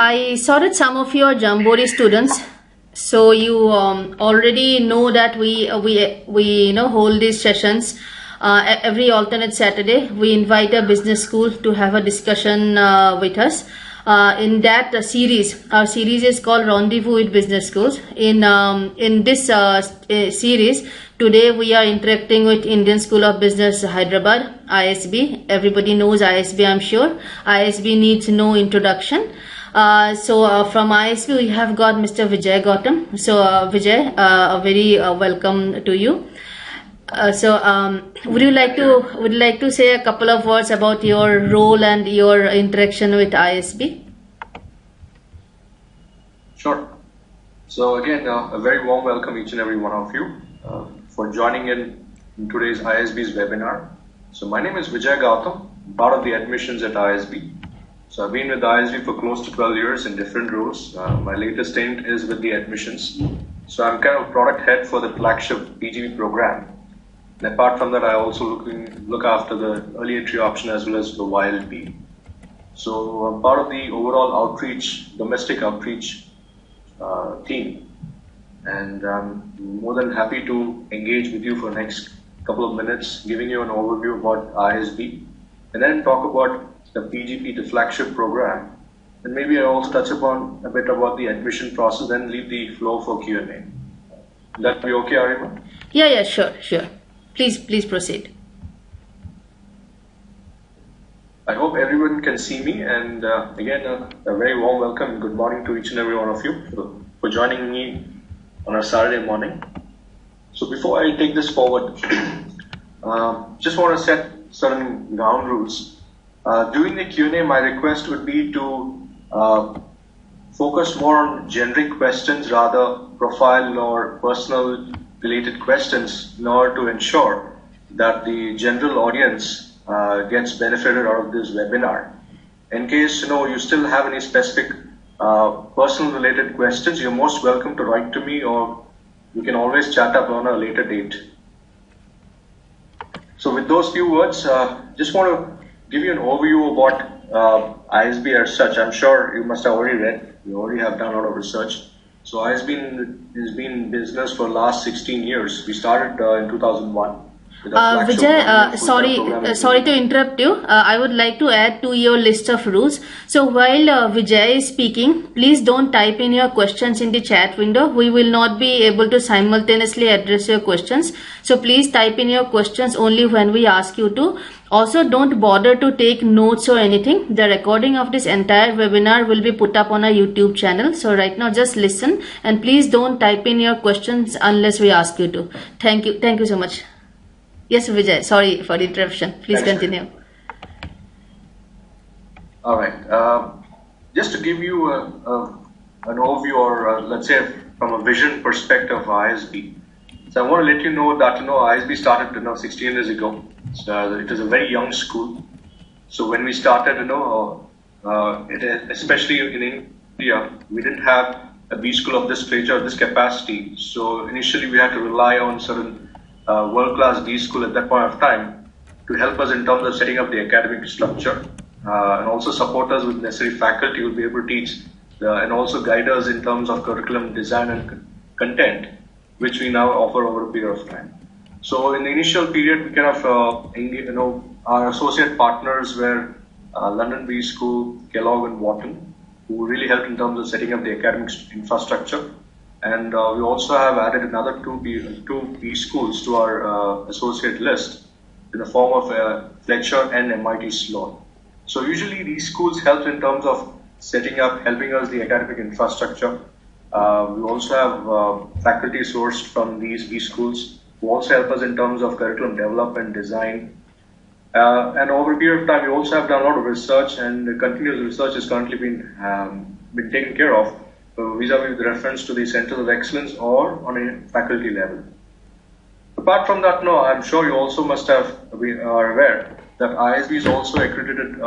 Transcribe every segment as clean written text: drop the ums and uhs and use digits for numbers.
I saw that some of you are Jamboree students, so you already know that we hold these sessions every alternate Saturday. We invite a business school to have a discussion with us. In that series, our series is called Rendezvous with Business Schools. In this series, today we are interacting with Indian School of Business, Hyderabad, ISB. Everybody knows ISB, I'm sure. ISB needs no introduction. From ISB we have got Mr. Vijay Gautam. So Vijay, very welcome to you. Would you like to say a couple of words about your role and your interaction with ISB? Sure. So again, a very warm welcome each and every one of you for joining in today's ISB's webinar. So my name is Vijay Gautam, part of the admissions at ISB. So I've been with ISB for close to 12 years in different roles. My latest stint is with the admissions. So I'm kind of product head for the flagship PGB program. And apart from that, I also look after the early entry option as well as the YLP. So I'm part of the overall outreach, domestic outreach team. And I'm more than happy to engage with you for the next couple of minutes, giving you an overview about ISB, and then talk about the PGP, the flagship program. And maybe I also touch upon a bit about the admission process and leave the floor for Q&A. Will that be okay, Arima? Yeah, sure. Please proceed. I hope everyone can see me, and again, a very warm welcome and good morning to each and every one of you for joining me on a Saturday morning. So before I take this forward, just want to set certain ground rules. During the Q&A, my request would be to focus more on generic questions, rather profile or personal related questions, in order to ensure that the general audience gets benefited out of this webinar. In case you still have any specific personal related questions, you're most welcome to write to me, or you can always chat up on a later date. So with those few words, just want to give you an overview about ISB as such. I'm sure you must have already read, you already have done a lot of research. So ISB has been in business for the last 16 years. We started in 2001. Vijay, sorry to interrupt you. I would like to add to your list of rules. So while Vijay is speaking, please don't type in your questions in the chat window. We will not be able to simultaneously address your questions. So please type in your questions only when we ask you to. Also, don't bother to take notes or anything. The recording of this entire webinar will be put up on our YouTube channel. So right now just listen, and please don't type in your questions unless we ask you to. Thank you so much. Yes, Vijay, sorry for the interruption. Please continue. All right. Just to give you an overview, or let's say from a vision perspective of ISB. So I want to let you know that ISB started 16 years ago. So it is a very young school. So when we started, especially in India, we didn't have a B school of this nature or this capacity. So initially we had to rely on certain world-class B school at that point of time to help us in terms of setting up the academic structure and also support us with necessary faculty who will be able to teach and also guide us in terms of curriculum design and content, which we now offer over a period of time. So in the initial period, we kind of, our associate partners were London B School, Kellogg and Wharton, who really helped in terms of setting up the academic infrastructure. And we also have added another two B schools to our associate list in the form of Fletcher and MIT Sloan. So usually these schools help in terms of helping us the academic infrastructure. We also have faculty sourced from these B schools who also help us in terms of curriculum development, design. And over a period of time, we also have done a lot of research, and the continuous research has currently been taken care of vis-a-vis with reference to the Centers of Excellence or on a faculty level. Apart from that, I'm sure you also must are aware that ISB is also accredited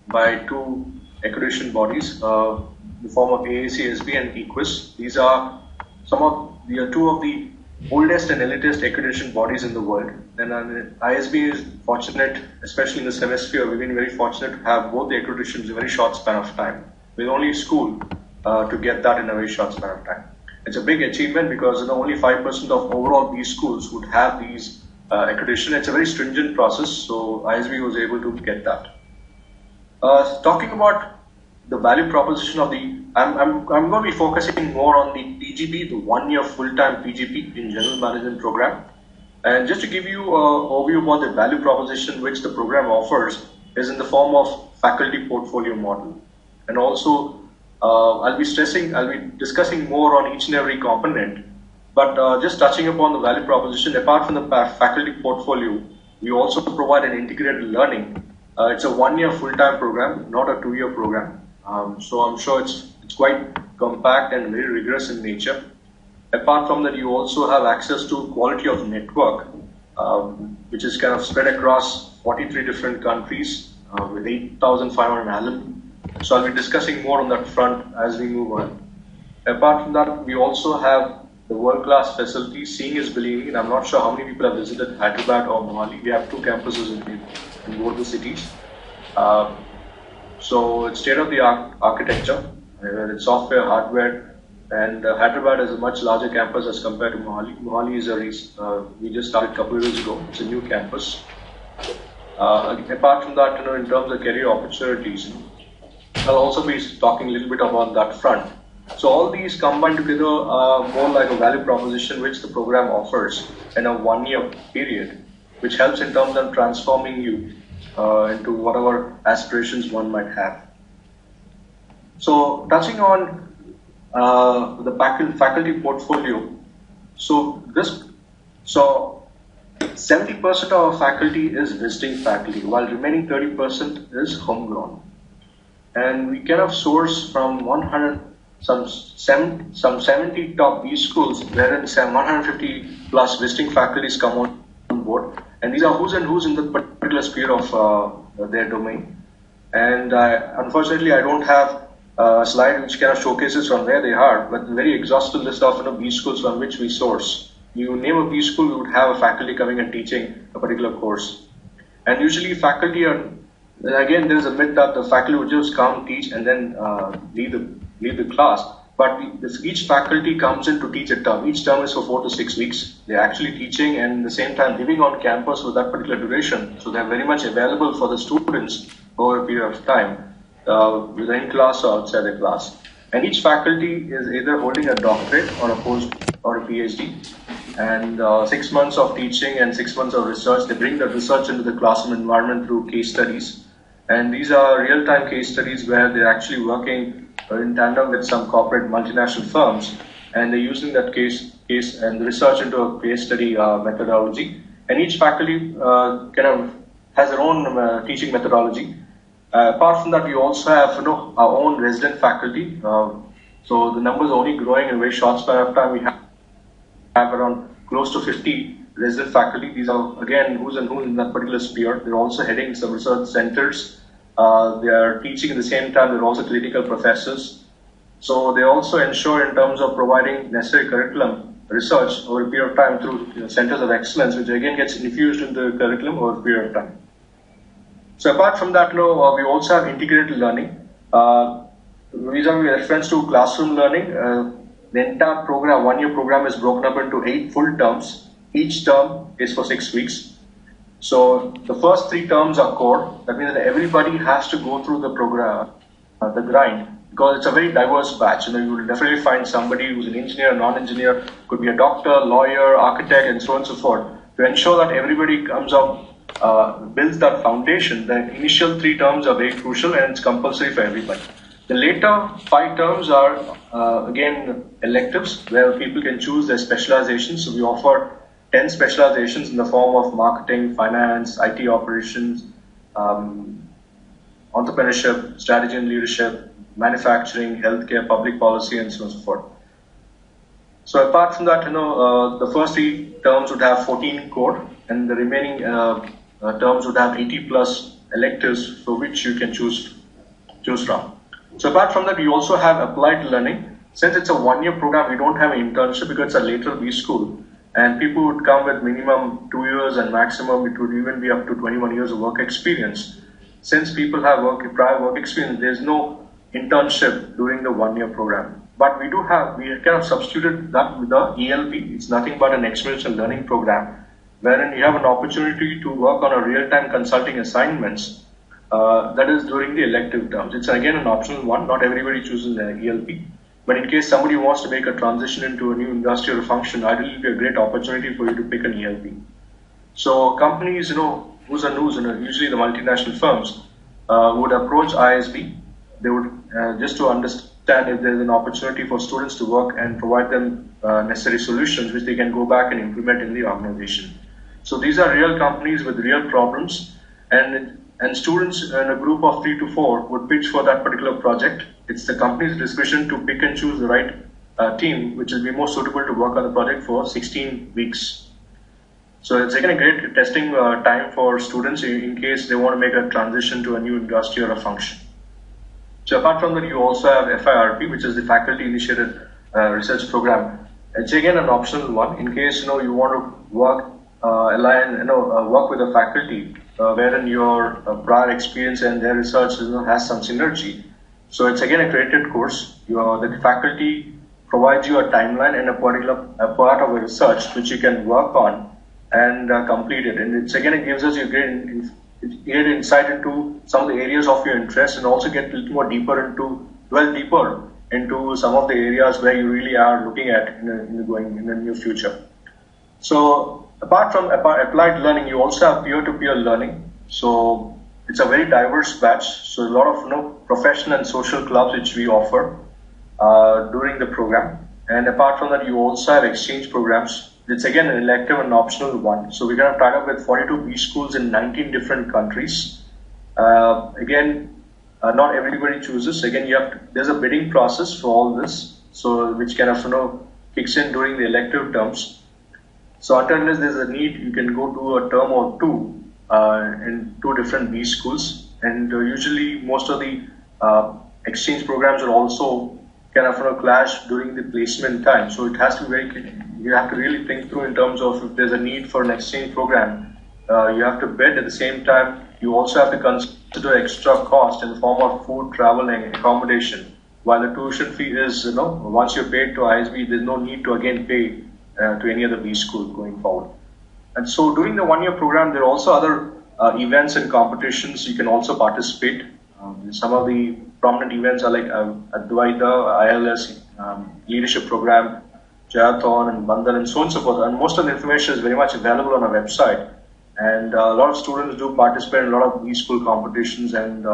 by two accreditation bodies, in the form of AAC-SB and EQUIS. These are two of the oldest and elitist accreditation bodies in the world. And ISB is fortunate, especially in this hemisphere, we've been very fortunate to have both the accreditations in a very short span of time. the only school to get that in a very short span of time. It's a big achievement because only 5% of overall B schools would have these accreditation. It's a very stringent process, so ISB was able to get that. Talking about the value proposition of the, I'm going to be focusing more on the PGP, the 1-year full-time PGP in General Management program. And just to give you an overview about the value proposition which the program offers is in the form of faculty portfolio model. And also, I'll be discussing more on each and every component. But just touching upon the value proposition, apart from the faculty portfolio, we also provide an integrated learning. It's a 1-year full-time program, not a 2-year program. So I'm sure it's quite compact and very rigorous in nature. Apart from that, you also have access to quality of network, which is kind of spread across 43 different countries with 8,500 alumni. So I'll be discussing more on that front as we move on. Apart from that, we also have the world-class facilities. Seeing is believing, and I'm not sure how many people have visited Hyderabad or Mohali. We have 2 campuses in both the cities. So it's state-of-the-art architecture, it's software, hardware, and Hyderabad is a much larger campus as compared to Mohali. Mohali is we just started a couple of years ago. It's a new campus. Apart from that, in terms of career opportunities, I'll also be talking a little bit about that front. So all these combined together are more like a value proposition which the program offers in a 1-year period, which helps in terms of transforming you into whatever aspirations one might have. So touching on the faculty portfolio, so 70% of our faculty is visiting faculty, while remaining 30% is homegrown. And we kind of source from some 70 top B schools, wherein 150 plus visiting faculties come on board. And these are who's and who's in the particular sphere of their domain. And unfortunately, I don't have a slide which kind of showcases from where they are, but a very exhaustive list of B schools from which we source. You name a B school, we would have a faculty coming and teaching a particular course. And usually faculty are, again, there is a myth that the faculty would just come, teach, and then leave the class. But each faculty comes in to teach a term. Each term is for 4 to 6 weeks. They're actually teaching and at the same time living on campus for that particular duration. So they're very much available for the students over a period of time, within class or outside the class. And each faculty is either holding a doctorate or a post or a PhD. And 6 months of teaching and 6 months of research. They bring the research into the classroom environment through case studies. And these are real-time case studies where they're actually working in tandem with some corporate multinational firms, and they're using that case and research into a case study methodology. And each faculty kind of has their own teaching methodology. Apart from that, we also have our own resident faculty. So the numbers are only growing in a very short span of time. We have around close to 50 resident faculty. These are again who's and who in that particular sphere. They're also heading some research centers. They are teaching at the same time. They're also clinical professors. So they also ensure in terms of providing necessary curriculum research over a period of time through centers of excellence, which again gets infused in the curriculum over a period of time. So apart from that, we also have integrated learning. With reference to classroom learning, the entire program, 1-year program, is broken up into 8 full terms. Each term is for 6 weeks. So the first 3 terms are core. That means that everybody has to go through the program, the grind, because it's a very diverse batch. You will definitely find somebody who's an engineer, non-engineer, could be a doctor, lawyer, architect, and so on and so forth. To ensure that everybody comes up, builds that foundation, the initial 3 terms are very crucial and it's compulsory for everybody. The later 5 terms are, again, electives, where people can choose their specializations. So we offer 10 specializations in the form of marketing, finance, IT operations, entrepreneurship, strategy and leadership, manufacturing, healthcare, public policy, and so on and so forth. So apart from that, the first 3 terms would have 14 core, and the remaining terms would have 80 plus electives for which you can choose from. So apart from that, we also have applied learning. Since it's a 1-year program, we don't have an internship because it's a later B school. And people would come with minimum 2 years and maximum it would even be up to 21 years of work experience. Since people have prior work experience, there's no internship during the 1-year program. But we kind of substituted that with the ELP. It's nothing but an experiential learning program, wherein you have an opportunity to work on a real-time consulting assignments. That is during the elective terms. It's again an optional one. Not everybody chooses an ELP. But in case somebody wants to make a transition into a new industry or function, ideally it will be a great opportunity for you to pick an ELP. So companies, who's and who's, usually the multinational firms, would approach ISB. They would just to understand if there's an opportunity for students to work and provide them necessary solutions which they can go back and implement in the organization. So these are real companies with real problems, and students in a group of 3 to 4 would pitch for that particular project. It's the company's discretion to pick and choose the right team which will be more suitable to work on the project for 16 weeks. So it's again a great testing time for students in case they want to make a transition to a new industry or a function. So apart from that, you also have FIRP, which is the Faculty Initiated Research Program. It's again an optional one in case you want to work work with a faculty wherein your prior experience and their research has some synergy. So it's again a credit course. The faculty provides you a timeline and a part of a research which you can work on and complete it. And it's again, it gives us a great insight into some of the areas of your interest, and also get a little more dwell deeper into some of the areas where you really are looking at in the near future. So apart from applied learning, you also have peer-to-peer learning. So it's a very diverse batch. So a lot of professional and social clubs which we offer during the program. And apart from that, you also have exchange programs. It's again an elective and optional one. So we're going to tied up with 42 B schools in 19 different countries. Not everybody chooses. Again, there's a bidding process for all this, so which kind of kicks in during the elective terms. So unless there's a need, you can go to a term or two in 2 different B schools, and usually most of the exchange programs are also kind of clash during the placement time. So it has to be you have to really think through in terms of if there's a need for an exchange program. You have to bid. At the same time, you also have to consider extra cost in the form of food, travel, and accommodation. While the tuition fee is, once you're paid to ISB, there's no need to again pay to any other B school going forward. And so during the 1-year program, there are also other events and competitions you can also participate. Some of the prominent events are like Advaita, ILS, Leadership Program, Jayathon, and Bandhan, and so on and so forth. And most of the information is very much available on our website. And a lot of students do participate in a lot of B school competitions, and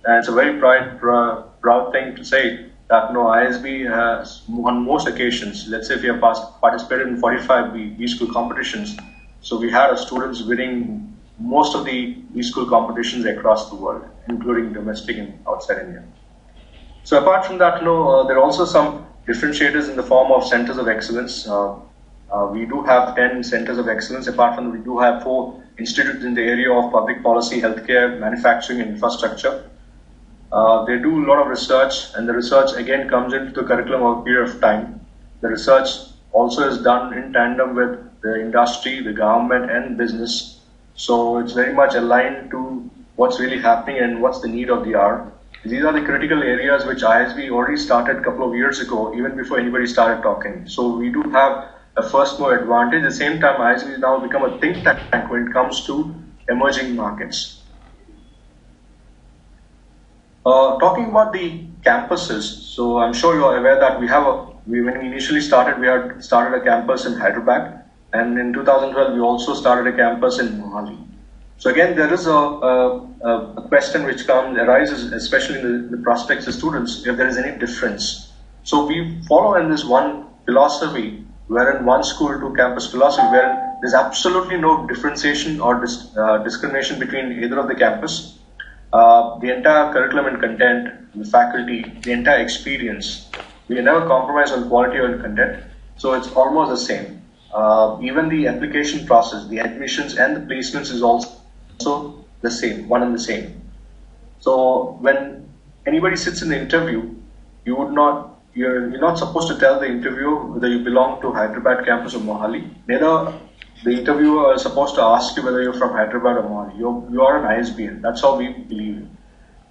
it's a very proud thing to say that ISB has, on most occasions, let's say if you have participated in 45 B school competitions, so we had students winning most of the B school competitions across the world, including domestic and outside India. So apart from that, there are also some differentiators in the form of centers of excellence. We do have 10 centers of excellence. Apart from that, we do have 4 institutes in the area of public policy, healthcare, manufacturing, and infrastructure. They do a lot of research, and the research again comes into the curriculum over a period of time. The research also is done in tandem with the industry, the government, and business. So it's very much aligned to what's really happening and what's the need of the hour. These are the critical areas which ISB already started a couple of years ago, even before anybody started talking. So we do have a first mover advantage. At the same time, ISB has now become a think tank when it comes to emerging markets. Talking about the campuses, so I'm sure you're aware that when we initially started, we had started a campus in Hyderabad, and in 2012 we also started a campus in Mohali. So again, there is a question which arises, especially in the prospects of students, if there is any difference. So we follow in this one philosophy, wherein one school to campus philosophy, where there's absolutely no differentiation or discrimination between either of the campus. The entire curriculum and content, the faculty, the entire experience, we never compromise on quality or content. So it's almost the same. Even the application process, the admissions and the placements is also the same, one and the same. So when anybody sits in the interview, you're not supposed to tell the interviewer whether you belong to Hyderabad campus or Mohali. Neither the interviewer is supposed to ask you whether you're from Hyderabad or Mohali. You are an ISBN. That's how we believe.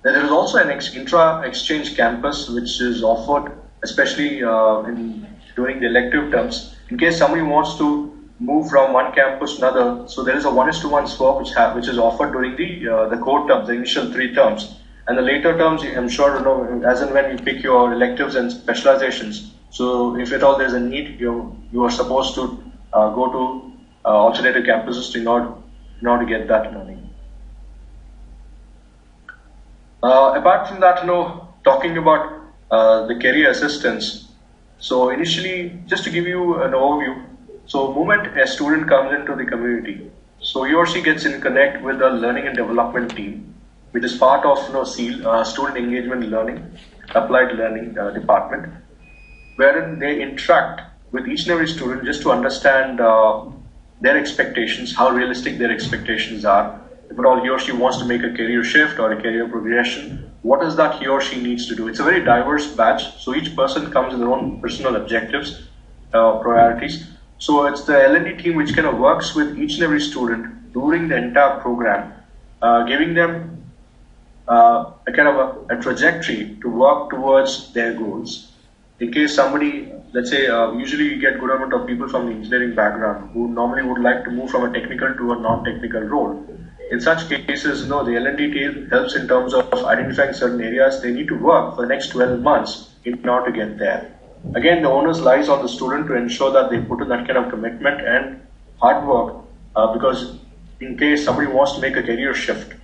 There is also an intra-exchange campus which is offered, especially during the elective terms, in case somebody wants to move from one campus to another. So there is a 1:1 swap which is offered during the core terms, the initial 3 terms, and the later terms. I'm sure you know as and when you pick your electives and specializations. So if at all there's a need, you are supposed to go to alternative campuses in order to get that learning. Apart from that, talking about the career assistance. So initially, just to give you an overview, so moment a student comes into the community, so he or she gets in connect with the learning and development team, which is part of SEAL, Student Engagement Learning, Applied Learning Department, wherein they interact with each and every student just to understand their expectations, how realistic their expectations are. If at all he or she wants to make a career shift or a career progression, what is that he or she needs to do? It's a very diverse batch, so each person comes with their own personal objectives, priorities. So it's the L&D team which kind of works with each and every student during the entire program, giving them a kind of a trajectory to work towards their goals. In case somebody, let's say, usually you get good amount of people from the engineering background who normally would like to move from a technical to a non-technical role. In such cases, the L&D team helps in terms of identifying certain areas they need to work for the next 12 months in order to get there. Again, the onus lies on the student to ensure that they put in that kind of commitment and hard work, because in case somebody wants to make a career shift,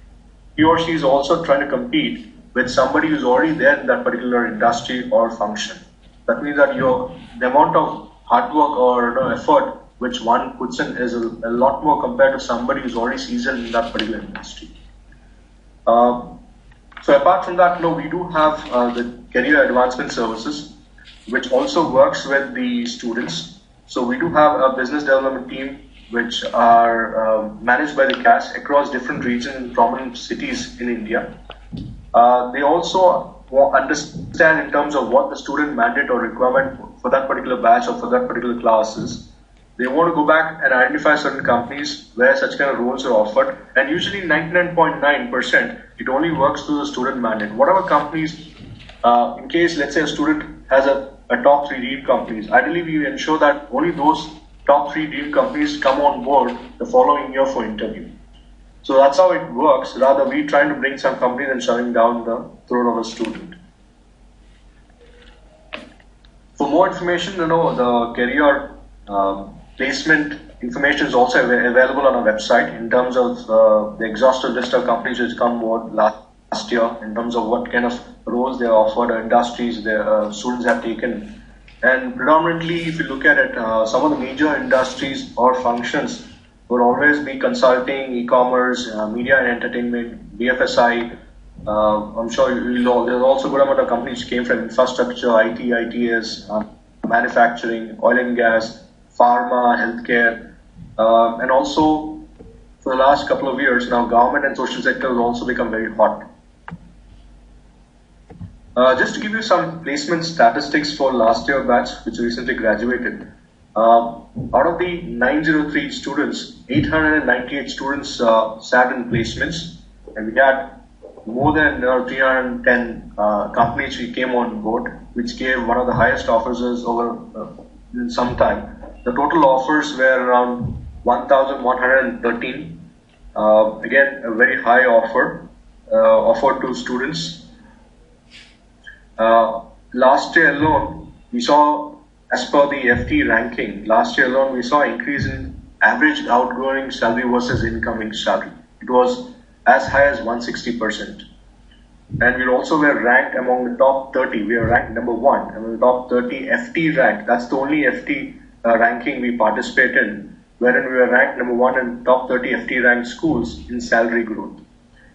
he or she is also trying to compete with somebody who's already there in that particular industry or function. That means that the amount of hard work or effort which one puts in is a lot more compared to somebody who's already seasoned in that particular industry. So apart from that, we do have the career advancement services, which also works with the students. So we do have a business development team which are managed by the CAS across different regions and prominent cities in India. They also understand in terms of what the student mandate or requirement for that particular batch or for that particular class is. They want to go back and identify certain companies where such kind of roles are offered, and usually 99.9% it only works through the student mandate. Whatever companies, in case let's say a student has a top 3 dream companies, ideally we ensure that only those top 3 dream companies come on board the following year for interview. So that's how it works, rather we trying to bring some companies and shoving down the throat of a student. For more information, the career placement information is also available on our website in terms of the exhaustive list of companies which come on last year, in terms of what kind of roles they are offered, industries their students have taken. And predominantly, if you look at it, some of the major industries or functions would always be consulting, e-commerce, media and entertainment, BFSI. I'm sure there's also a good amount of companies which came from infrastructure, IT, ITS, manufacturing, oil and gas, pharma, healthcare, and also for the last couple of years now, government and social sector has also become very hot. Just to give you some placement statistics for last year batch, which recently graduated. Out of the 903 students, 898 students sat in placements, and we had more than 310 companies who came on board, which gave one of the highest offers over in some time. The total offers were around 1,113. Again, a very high offer offered to students. Last year alone, we saw, as per the FT ranking, last year alone we saw an increase in average outgoing salary versus incoming salary. It was as high as 160%. And we also were ranked among the top 30. We are ranked number 1 among the top 30 FT rank. That's the only FT ranking we participate in, wherein we were ranked number 1 in top 30 FT ranked schools in salary growth.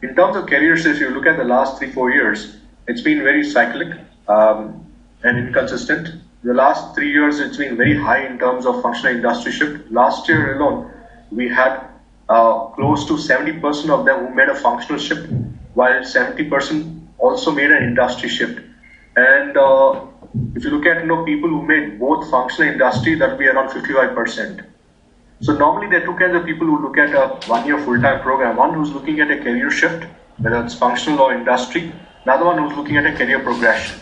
In terms of careers, if you look at the last 3-4 years, it's been very cyclic and inconsistent. The last 3 years, it's been very high in terms of functional industry shift. Last year alone, we had close to 70% of them who made a functional shift, while 70% also made an industry shift. And if you look at people who made both functional industry, that would be around 55%. So normally there are two kinds of people who look at a 1-year full-time program. One who's looking at a career shift, whether it's functional or industry. Another one who's looking at a career progression.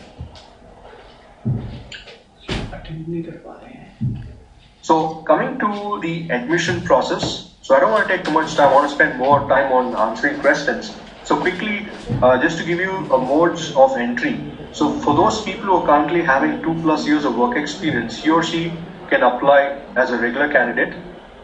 So coming to the admission process, so I don't want to take too much time. I want to spend more time on answering questions. So quickly, just to give you a modes of entry. So for those people who are currently having 2+ years of work experience, he or she can apply as a regular candidate.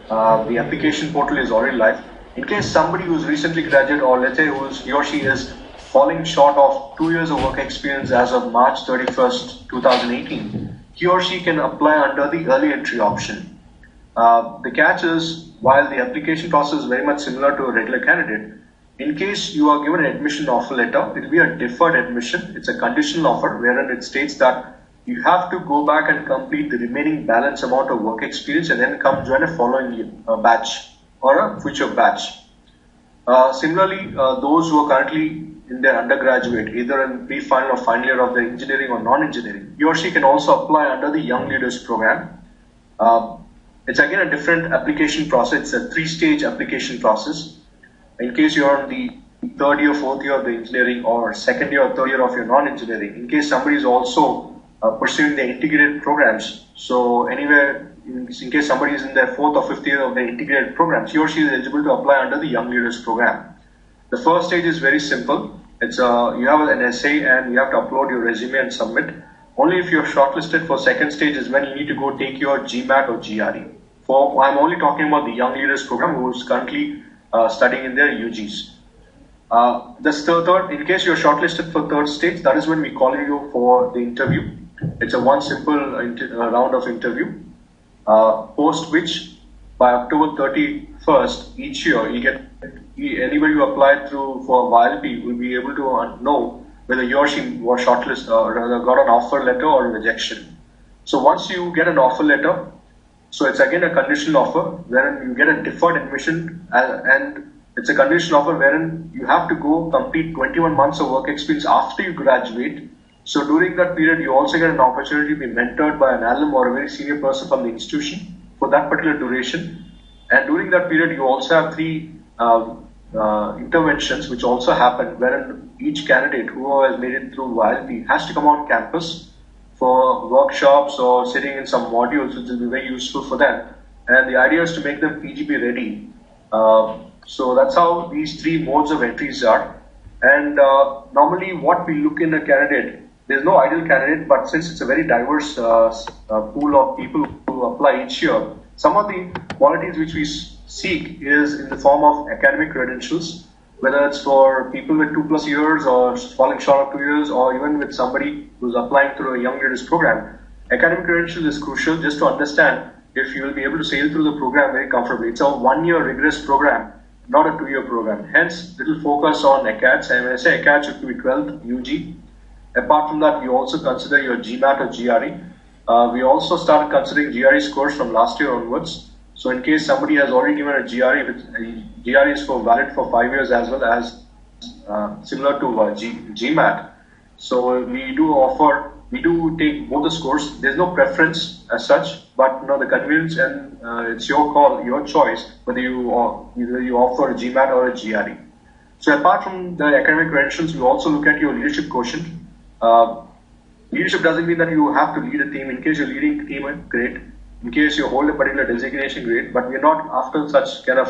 The application portal is already live. In case somebody who's recently graduated, or let's say he or she is falling short of 2 years of work experience as of March 31st, 2018, he or she can apply under the early entry option. The catch is, while the application process is very much similar to a regular candidate, in case you are given an admission offer letter, it will be a deferred admission. It's a conditional offer wherein it states that you have to go back and complete the remaining balance amount of work experience and then come join a following batch or a future batch. Similarly, those who are currently in their undergraduate, either in pre-final or final year of their engineering or non-engineering, he or she can also apply under the Young Leaders Program. It's again a different application process. It's a 3-stage application process. In case you're on the 3rd year, 4th year of the engineering, or 2nd year or 3rd year of your non-engineering, in case somebody is also pursuing the integrated programs, so anywhere, in case somebody is in their 4th or 5th year of the integrated programs, he or she is eligible to apply under the Young Leaders Program. The first stage is very simple. It's you have an essay and you have to upload your resume and submit. Only if you're shortlisted for second stage is when you need to go take your Gmat or GRE. I'm only talking about the Young Leaders Program who is currently studying in their UGs. Third, in case you're shortlisted for third stage, that is when we call you for the interview. It's a one simple round of interview, post which by October 31st each year, you get anybody who applied through for YLP will be able to know whether he or she was shortlisted or rather got an offer letter or rejection. So once you get an offer letter, so it's again a conditional offer wherein you get a deferred admission, and it's a conditional offer wherein you have to go complete 21 months of work experience after you graduate. So during that period, you also get an opportunity to be mentored by an alum or a very senior person from the institution for that particular duration. And during that period, you also have 3 interventions which also happen, wherein each candidate who has made it through YLP has to come on campus for workshops or sitting in some modules which will be very useful for them. And the idea is to make them PGP ready. So that's how these 3 modes of entries are. And normally what we look in a candidate, there's no ideal candidate, but since it's a very diverse pool of people who apply each year, some of the qualities which we seek is in the form of academic credentials, whether it's for people with 2+ years or falling short of 2 years, or even with somebody who's applying through a Young Leaders Program. Academic credentials is crucial just to understand if you will be able to sail through the program very comfortably. It's a 1-year rigorous program, not a 2-year program. Hence, little focus on ACADS. And when I say ACADS, it could be 12th UG. Apart from that, you also consider your Gmat or GRE. We also started considering GRE scores from last year onwards. So in case somebody has already given a GRE, GRE is valid for 5 years as well as similar to Gmat. So we do take both the scores. There's no preference as such, but the convenience and it's your call, your choice, whether you offer a Gmat or a GRE. So apart from the academic credentials, we also look at your leadership quotient. Leadership doesn't mean that you have to lead a team. In case you're leading a team, great. In case you hold a particular designation, great. But we're not after such kind of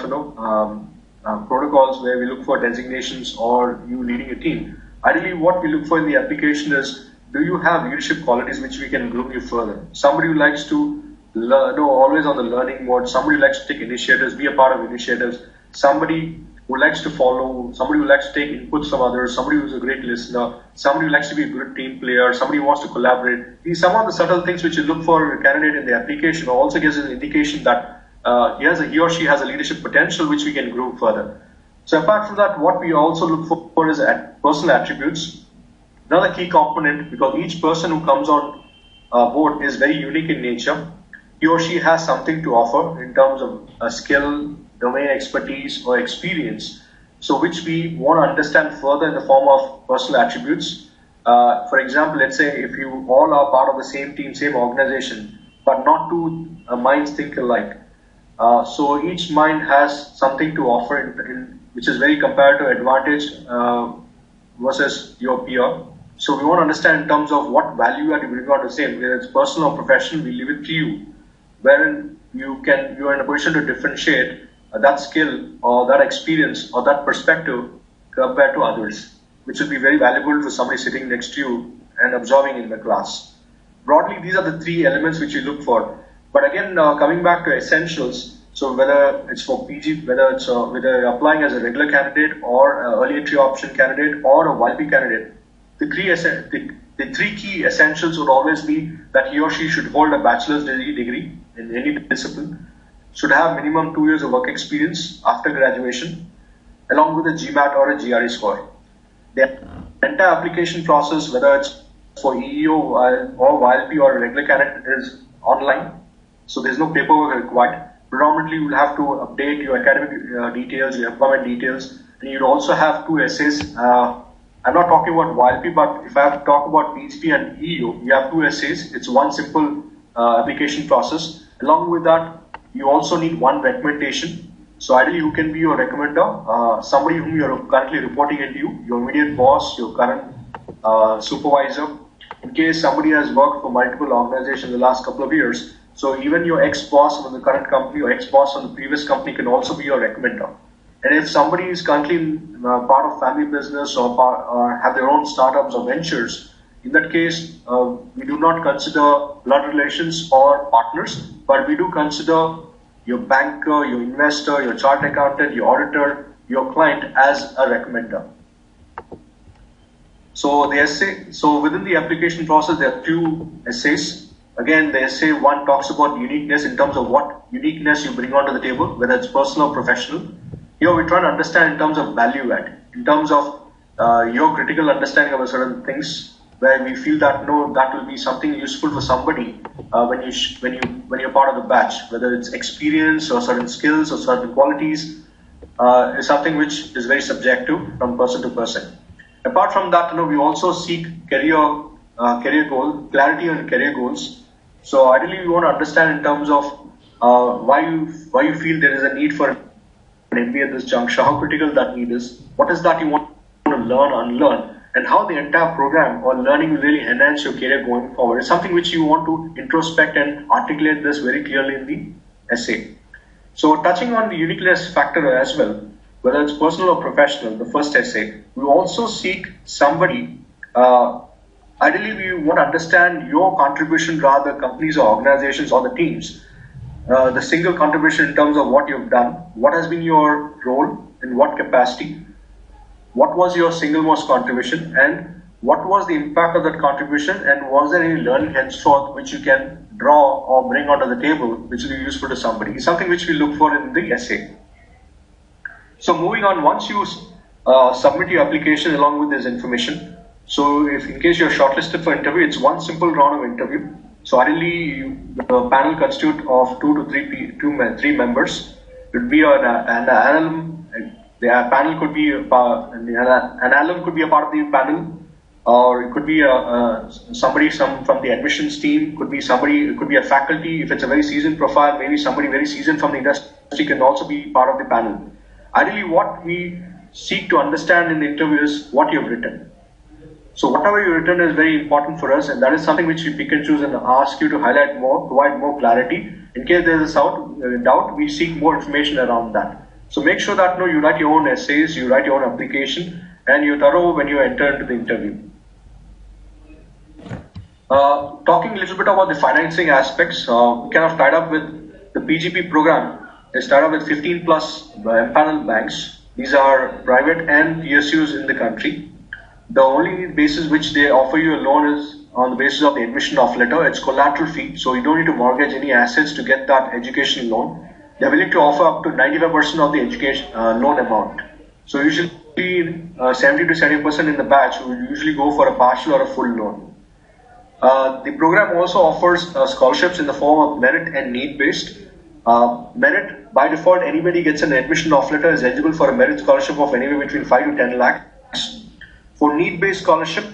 protocols where we look for designations or you leading a team. Ideally, what we look for in the application is, do you have leadership qualities which we can groom you further? Somebody who likes to learn, always on the learning mode. Somebody who likes to take initiatives, be a part of initiatives. Somebody who likes to follow, somebody who likes to take inputs from others, somebody who's a great listener, somebody who likes to be a good team player, somebody who wants to collaborate. These some of the subtle things which you look for a candidate in the application also gives an indication that he or she has a leadership potential which we can grow further. So apart from that, what we also look for is personal attributes. Another key component, because each person who comes on board is very unique in nature. He or she has something to offer in terms of a skill, domain expertise or experience, so which we want to understand further in the form of personal attributes. For example, let's say if you all are part of the same team, same organization, but not two minds think alike. So each mind has something to offer which is very comparative advantage versus your peer. So we want to understand in terms of what value add you bring out the same, whether it's personal or professional, we leave it to you, wherein you are in a position to differentiate that skill or that experience or that perspective compared to others, which will be very valuable for somebody sitting next to you and observing in the class. Broadly, these are the three elements which you look for. But again, coming back to essentials, so whether it's for PG, whether it's whether you're applying as a regular candidate or an early entry option candidate or a YP candidate, the three key essentials would always be that he or she should hold a bachelor's degree in any discipline, should have minimum 2 years of work experience after graduation, along with a GMAT or a GRE score. The entire application process, whether it's for EEO or YLP or a regular candidate, is online, so there's no paperwork required. Predominantly, you'll have to update your academic details, your employment details, and you'll also have 2 essays. I'm not talking about YLP, but if I have to talk about PhD and EEO, you have 2 essays. It's one simple application process. Along with that, you also need 1 recommendation. So ideally, who can be your recommender? Somebody whom you're currently reporting into you, your immediate boss, your current supervisor. In case somebody has worked for multiple organizations in the last couple of years, so even your ex-boss from the current company or ex-boss from the previous company can also be your recommender. And if somebody is currently part of family business or have their own startups or ventures, in that case, we do not consider blood relations or partners, but we do consider your banker, your investor, your chartered accountant, your auditor, your client as a recommender. So the essay, so within the application process, there are 2 essays. Again, the essay 1 talks about uniqueness in terms of what uniqueness you bring onto the table, whether it's personal or professional. Here we're trying to understand in terms of value add, in terms of your critical understanding of certain things, where we feel that that will be something useful for somebody when you're part of the batch, whether it's experience or certain skills or certain qualities, is something which is very subjective from person to person. Apart from that, we also seek career goal, clarity on career goals. So ideally, we want to understand in terms of why you feel there is a need for an MBA at this juncture, how critical that need is, what is that you want to learn, unlearn, and how the entire program or learning will really enhance your career going forward. It's something which you want to introspect and articulate this very clearly in the essay. So touching on the uniqueness factor as well, whether it's personal or professional, the first essay, we also seek somebody, ideally we want to understand your contribution rather companies or organizations or the teams. The single contribution in terms of what you've done, what has been your role, in what capacity, what was your single most contribution, and what was the impact of that contribution, and was there any learning henceforth which you can draw or bring onto the table which will be useful to somebody. It's something which we look for in the essay. So moving on, once you submit your application along with this information, so if in case you're shortlisted for interview, it's 1 simple round of interview. So ideally, the panel constitutes of 2 to 3 members. It would be an alum. The panel could be an alum could be a part of the panel, or it could be somebody from the admissions team. Could be somebody. It could be a faculty. If it's a very seasoned profile, maybe somebody very seasoned from the industry can also be part of the panel. Ideally, what we seek to understand in the interview is what you've written. So whatever you written is very important for us, and that is something which we pick and choose and ask you to highlight more, provide more clarity. In case there is a doubt, we seek more information around that. So make sure that you write your own essays, you write your own application, and you're thorough when you enter into the interview. Talking a little bit about the financing aspects, we kind of tied up with the PGP program. It's tied up with 15 plus empaneled banks. These are private and PSUs in the country. The only basis which they offer you a loan is on the basis of the admission offer letter. It's collateral free, so you don't need to mortgage any assets to get that education loan. They're willing to offer up to 95% of the education loan amount. So usually 70 to 70% in the batch will usually go for a partial or a full loan. The program also offers scholarships in the form of merit and need-based. Merit, by default, anybody gets an admission offer letter is eligible for a merit scholarship of anywhere between 5 to 10 lakhs. For need-based scholarship,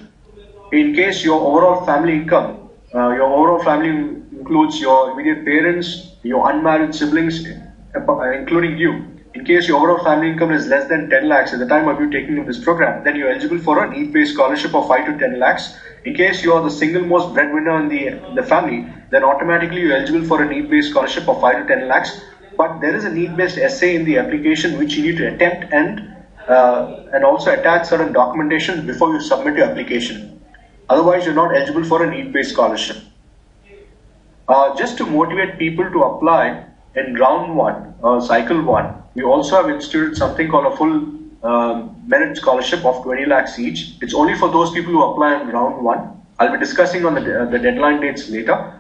in case your overall family income, your overall family includes your immediate parents, your unmarried siblings, including you, in case your overall family income is less than 10 lakhs at the time of you taking up this program, then you're eligible for a need-based scholarship of 5 to 10 lakhs. In case you are the single most breadwinner in the family, then automatically you're eligible for a need-based scholarship of 5 to 10 lakhs. But there is a need-based essay in the application which you need to attempt and also attach certain documentation before you submit your application. Otherwise, you're not eligible for a need-based scholarship. Just to motivate people to apply in round 1, cycle 1, we also have instituted something called a full merit scholarship of 20 lakhs each. It's only for those people who apply in round 1. I'll be discussing on the deadline dates later.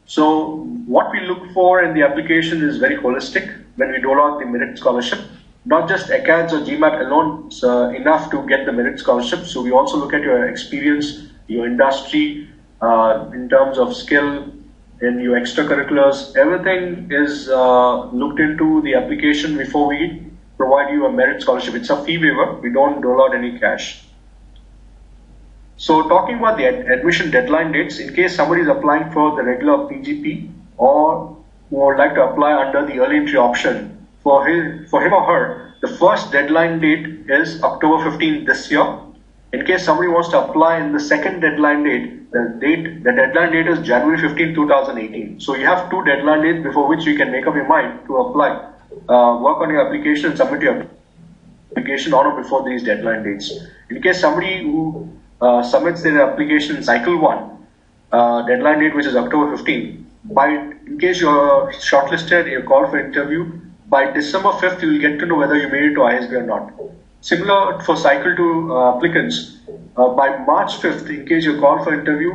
So what we look for in the application is very holistic when we dole out the merit scholarship. Not just ACADS or Gmat alone is enough to get the merit scholarship. So we also look at your experience, your industry, in terms of skill, in your extracurriculars. Everything is looked into the application before we provide you a merit scholarship. It's a fee waiver. We don't dole out any cash. So talking about the admission deadline dates, in case somebody is applying for the regular PGP or who would like to apply under the early entry option, for him or her, the first deadline date is October 15th this year. In case somebody wants to apply in the second deadline date, the deadline date is January 15, 2018. So you have 2 deadline dates before which you can make up your mind to apply, work on your application and submit your application on or before these deadline dates. In case somebody who submits their application in cycle 1, deadline date which is October 15, in case you're shortlisted, you're called for interview, by December 5th you will get to know whether you made it to ISB or not. Similar for cycle 2 applicants, by March 5th, in case you're called for interview,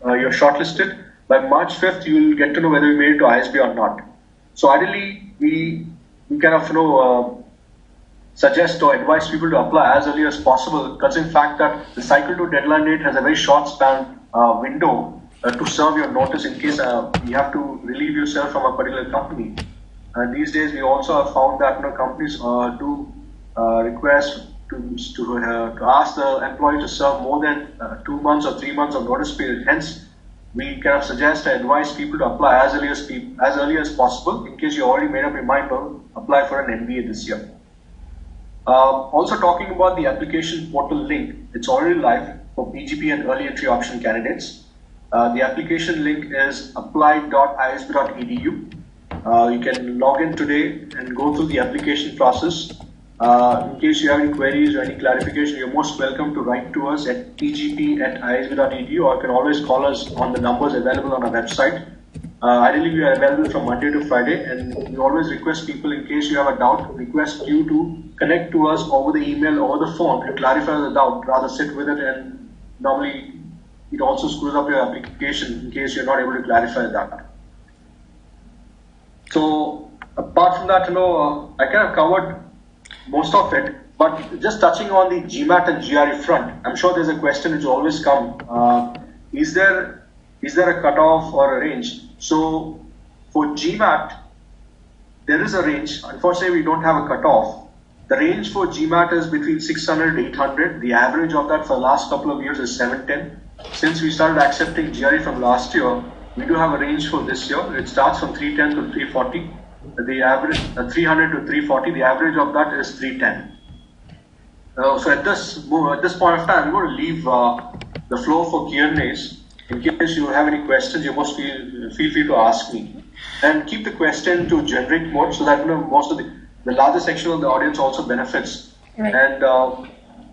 you're shortlisted, by March 5th you will get to know whether you made it to ISB or not. So ideally, we kind of suggest or advise people to apply as early as possible, considering the fact that the cycle 2 deadline date has a very short span window to serve your notice in case you have to relieve yourself from a particular company. And these days we also have found that companies do request to ask the employee to serve more than 2 months or 3 months of notice period. Hence, we kind of suggest and advise people to apply as early as possible. In case you already made up your mind to apply for an MBA this year. Also talking about the application portal link, it's already live for PGP and early entry option candidates. The application link is apply.isb.edu. You can log in today and go through the application process. In case you have any queries or any clarification, you're most welcome to write to us at pgp@isb.edu, or you can always call us on the numbers available on our website. Ideally, we are available from Monday to Friday, and we always request people, in case you have a doubt, request you to connect to us over the email or the phone to clarify the doubt, rather sit with it, and normally it also screws up your application in case you're not able to clarify that. So apart from that, I kind of covered most of it, but just touching on the Gmat and GRE front, I'm sure there's a question which will always come. Is there a cutoff or a range? So for Gmat, there is a range. Unfortunately, we don't have a cutoff. The range for Gmat is between 600 to 800. The average of that for the last couple of years is 710. Since we started accepting GRE from last year, we do have a range for this year. It starts from 310 to 340. The average 300 to 340. The average of that is 310. So at this point of time, I'm going to leave the floor for Q&As. In case you have any questions, you must feel free to ask me. And keep the question to generic mode so that most of the larger section of the audience also benefits. Right. And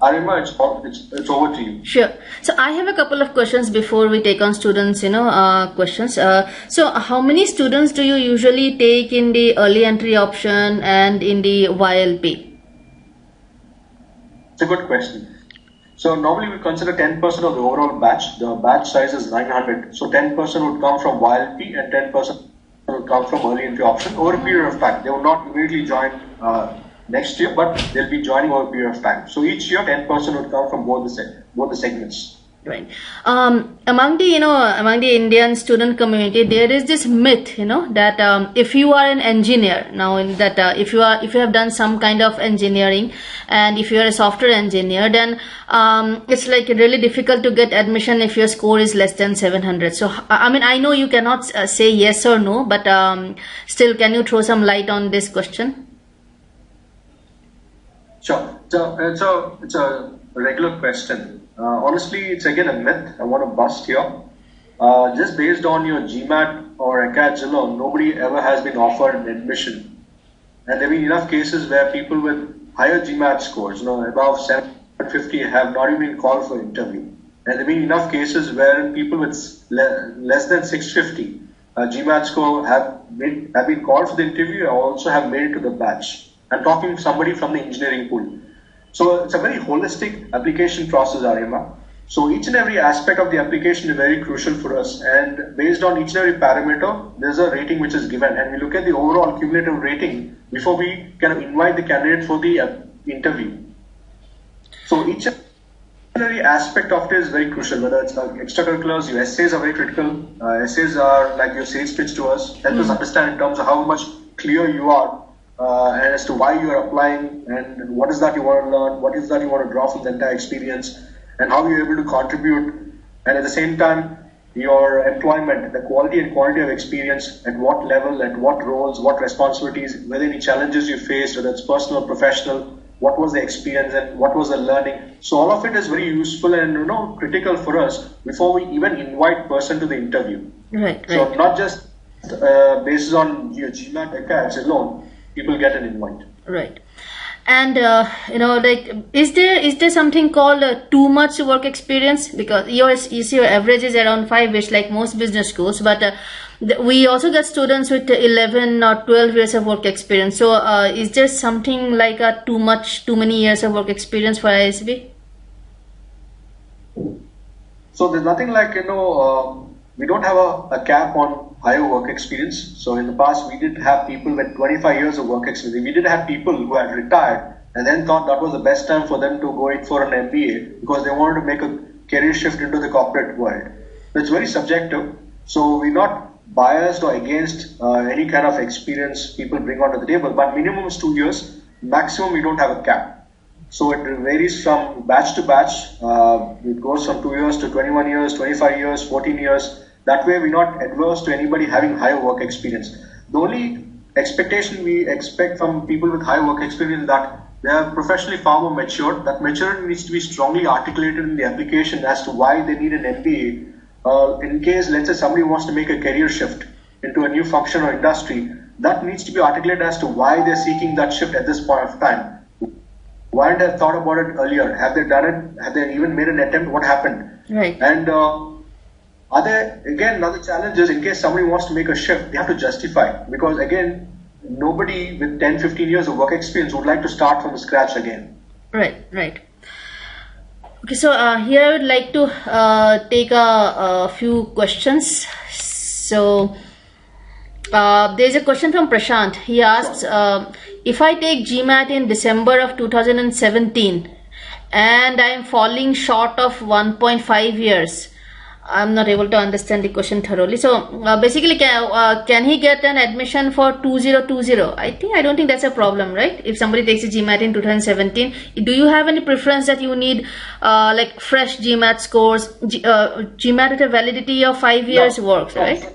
Arima, it's over to you. Sure. So I have a couple of questions before we take on students, questions. So how many students do you usually take in the early entry option and in the YLP? It's a good question. So normally we consider 10% of the overall batch. The batch size is 900. So 10% would come from YLP and 10% would come from early entry option over a period of time. They will not immediately join next year, but they'll be joining over a period of time. So each year 10% would come from both the segments. Right. Among the Indian student community, there is this myth, that if you are an engineer now, if you have done some kind of engineering, and if you are a software engineer, then it's like really difficult to get admission if your score is less than 700. So I mean, I know you cannot say yes or no, but still, can you throw some light on this question? Sure. So it's a regular question. Honestly, it's again a myth I want to bust here. Just based on your Gmat or ACADS alone, nobody ever has been offered an admission. And there have been enough cases where people with higher Gmat scores, above 750, have not even been called for interview. And there have been enough cases where people with less than 650 Gmat score have been called for the interview, or also have made it to the batch. I'm talking to somebody from the engineering pool. So it's a very holistic application process, Arima. So each and every aspect of the application is very crucial for us, and based on each and every parameter, there's a rating which is given, and we look at the overall cumulative rating before we can invite the candidate for the interview. So each and every aspect of it is very crucial, whether it's extracurriculars, your essays are very critical. Essays are like your sales pitch to us, help us understand in terms of how much clear you are and as to why you are applying, and what is that you want to learn, what is that you want to draw from the entire experience, and how you're able to contribute, and at the same time, your employment, the quality and quantity of experience, at what level, at what roles, what responsibilities, whether any challenges you faced, whether it's personal or professional, what was the experience and what was the learning. So all of it is very useful and critical for us before we even invite person to the interview. Right. So not just based on your Gmat ACADS alone, people get an invite. Right. And is there something called too much work experience? Because your average is around 5-ish, like most business schools, but we also get students with 11 or 12 years of work experience. So is there something like too many years of work experience for ISB? So there's nothing like we don't have a cap on higher work experience. So in the past, we did have people with 25 years of work experience. We did have people who had retired and then thought that was the best time for them to go in for an MBA because they wanted to make a career shift into the corporate world. So it's very subjective. So we're not biased or against any kind of experience people bring onto the table, but minimum is 2 years. Maximum, we don't have a cap. So it varies from batch to batch. It goes from 2 years to 21 years, 25 years, 14 years. That way, we're not adverse to anybody having higher work experience. The only expectation we expect from people with high work experience is that they are professionally far more matured. That maturity needs to be strongly articulated in the application as to why they need an MBA. In case, let's say, somebody wants to make a career shift into a new function or industry, that needs to be articulated as to why they're seeking that shift at this point of time. Why didn't they have thought about it earlier? Have they done it? Have they even made an attempt? What happened? Right. And are there, again, another challenge is in case somebody wants to make a shift, they have to justify. Because again, nobody with 10, 15 years of work experience would like to start from scratch again. Right. Okay, so here I would like to take a few questions. So there's a question from Prashant. He asks, if I take Gmat in December of 2017 and I am falling short of 1.5 years, I'm not able to understand the question thoroughly. So basically, can he get an admission for 2020? I don't think that's a problem, right? If somebody takes a Gmat in 2017, do you have any preference that you need like fresh Gmat scores? Gmat at a validity of 5 years works, right?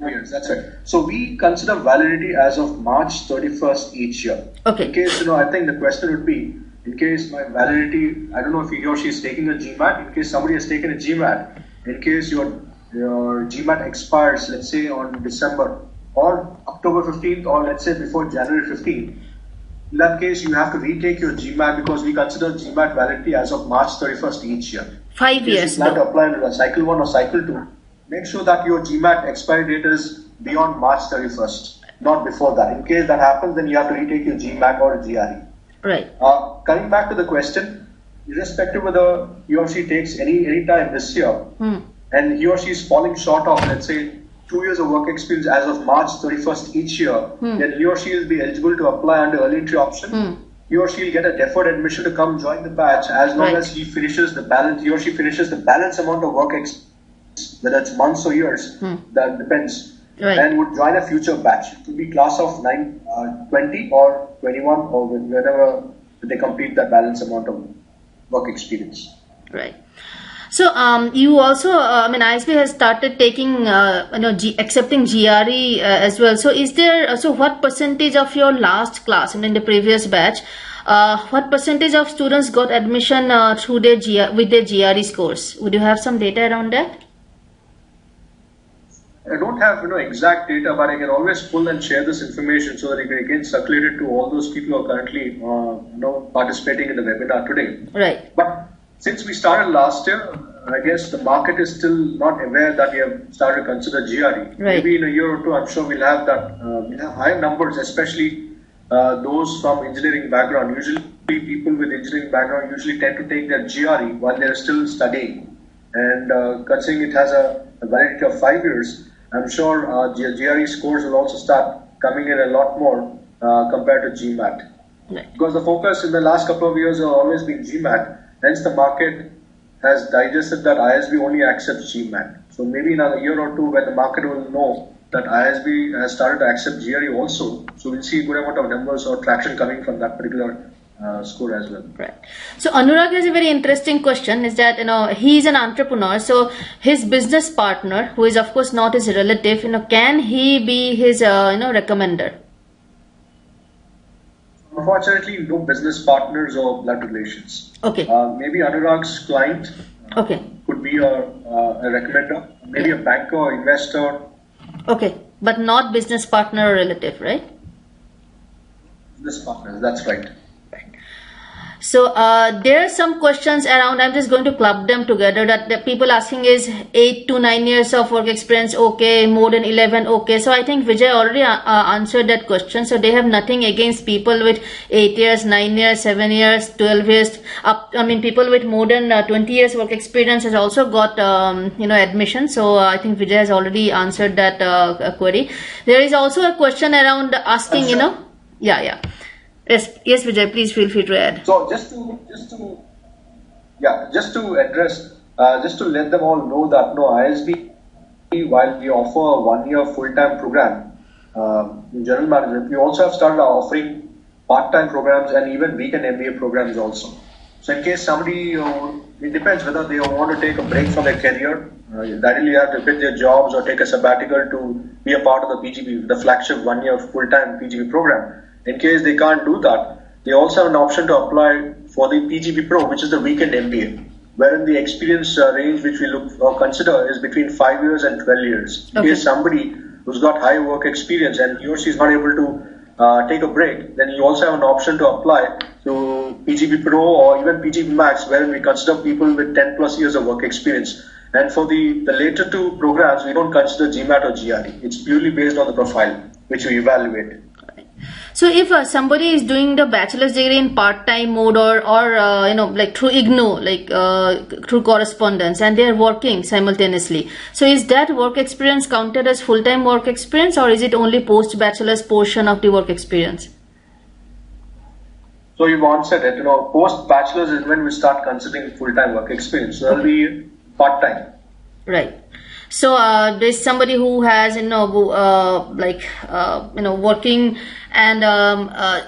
Years, that's right. So we consider validity as of March 31st each year. Okay. In case, I think the question would be, in case my validity, I don't know if he or she is taking a Gmat, in case somebody has taken a Gmat, in case your Gmat expires, let's say on December or October 15th, or let's say before January 15th, in that case you have to retake your Gmat because we consider Gmat validity as of March 31st each year. 5 years. If you plan to apply to cycle 1 or cycle 2, make sure that your Gmat expiry date is beyond March 31st, not before that. In case that happens, then you have to retake your Gmat or GRE. Right. Coming back to the question, irrespective whether he or she takes any time this year, and he or she is falling short of, let's say, 2 years of work experience as of March 31st each year, then he or she will be eligible to apply under early entry option. he or she will get a deferred admission to come join the batch as long as he finishes the balance, he or she finishes the balance amount of work, whether it's months or years, that depends, and would join a future batch. It could be class of 20 or 21 or whenever they complete that balance amount of work experience. Right. So you also, I mean, ISB has started taking, accepting GRE as well. So is there, so what percentage of your last class, I mean, the previous batch, what percentage of students got admission through their with their GRE scores? Would you have some data around that? I don't have exact data, but I can always pull and share this information so that I can again circulate it to all those people who are currently participating in the webinar today. Right. But since we started last year, I guess the market is still not aware that we have started to consider GRE. Maybe in a year or two, I'm sure we'll have that. We'll have higher numbers, especially those from engineering background. Usually, people with engineering background usually tend to take their GRE while they're still studying. And considering it has a validity of 5 years, I'm sure GRE scores will also start coming in a lot more compared to Gmat. Because the focus in the last couple of years has always been Gmat. Hence, the market has digested that ISB only accepts Gmat. So maybe in a year or two, when the market will know that ISB has started to accept GRE also, so we'll see a good amount of numbers or traction coming from that particular score as well. Right. So Anurag has a very interesting question. Is that he is an entrepreneur, so his business partner, who is of course not his relative, can he be his recommender? Unfortunately, no business partners or blood relations. Okay. Maybe Anurag's client could be a recommender, maybe a banker or investor. Okay, but not business partner or relative, right? Business partners, that's right. So there are some questions around. I'm just going to club them together. That the people asking is 8 to 9 years of work experience, okay, more than 11, okay. So I think Vijay already answered that question. So they have nothing against people with 8 years, 9 years, 7 years, 12 years. People with more than 20 years work experience has also got admission. So I think Vijay has already answered that query. There is also a question around asking, Yes, Vijay, please feel free to add. So just to address, just to let them all know that ISB, while we offer a 1-year full-time program in general management, we also have started offering part-time programs and even weekend MBA programs also. So in case somebody, it depends whether they want to take a break from their career, directly have to quit their jobs or take a sabbatical to be a part of the PGP, the flagship 1-year full-time PGP program. In case they can't do that, they also have an option to apply for the PGP Pro, which is the weekend MBA, wherein the experience range which we look or consider is between 5 years and 12 years. In case somebody who's got high work experience and he or she is not able to take a break, then you also have an option to apply to PGP Pro or even PGP Max, wherein we consider people with 10 plus years of work experience. And for the later two programs, we don't consider Gmat or GRE. It's purely based on the profile which we evaluate. So if somebody is doing the bachelor's degree in part-time mode or like through IGNOU, like through correspondence, and they are working simultaneously, so is that work experience counted as full-time work experience, or is it only post-bachelor's portion of the work experience? So you've answered it. Post-bachelor's is when we start considering full-time work experience. So that'll be part-time. Right. So there's somebody who has working and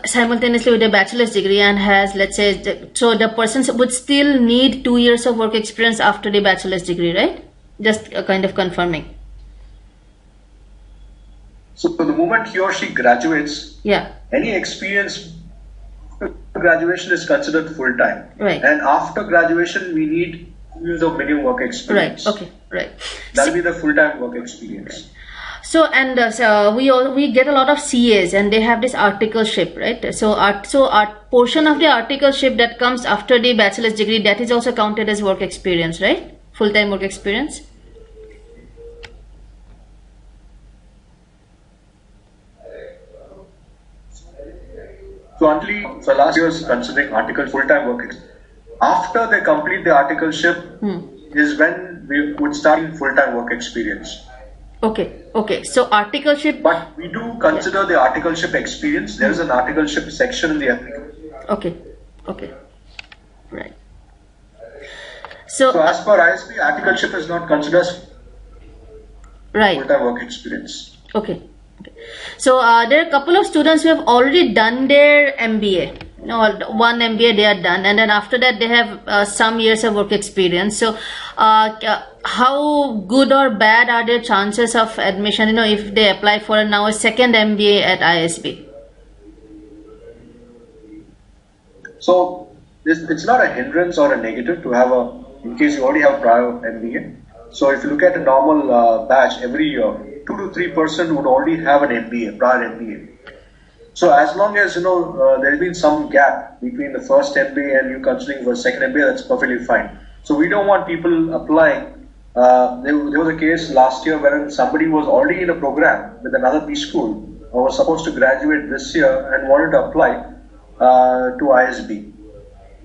simultaneously with a bachelor's degree and has, let's say, so the person would still need 2 years of work experience after the bachelor's degree, right? Just kind of confirming. So the moment he or she graduates, any experience after graduation is considered full-time. Right. And after graduation, we need 2 years of minimum work experience. Right. Okay. Right. That'll be the full-time work experience. Right. So we get a lot of CAs and they have this articleship, right? So our portion of the articleship that comes after the bachelor's degree, that is also counted as work experience, right? Full-time work experience. So last year is considering article full-time work experience. After they complete the articleship is when we would start in full-time work experience. Okay. So articleship. But we do consider the articleship experience. There is an articleship section in the application. Okay. Okay. Right. So as per ISB, articleship is not considered as right. full-time work experience. Okay. So there are a couple of students who have already done their MBA. One MBA they are done, and then after that they have some years of work experience. So how good or bad are their chances of admission, if they apply for now a second MBA at ISB? So it's not a hindrance or a negative to have in case you already have prior MBA. So if you look at a normal batch every year, 2 to 3% would already have an MBA, prior MBA. So as long as there's been some gap between the first MBA and you considering for a second MBA, that's perfectly fine. So we don't want people applying. There was a case last year wherein somebody was already in a program with another B school or was supposed to graduate this year and wanted to apply to ISB.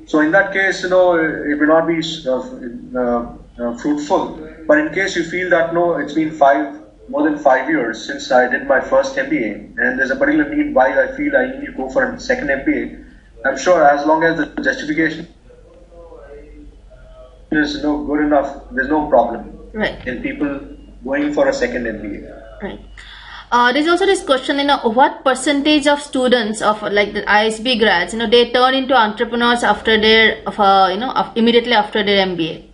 So in that case, it will not be fruitful. But in case you feel that it's been more than 5 years since I did my first MBA, and there's a particular need why I feel I need to go for a second MBA, I'm sure as long as the justification is good enough, there's no problem in people going for a second MBA. Right. There's also this question, what percentage of students of like the ISB grads, they turn into entrepreneurs after their, immediately after their MBA?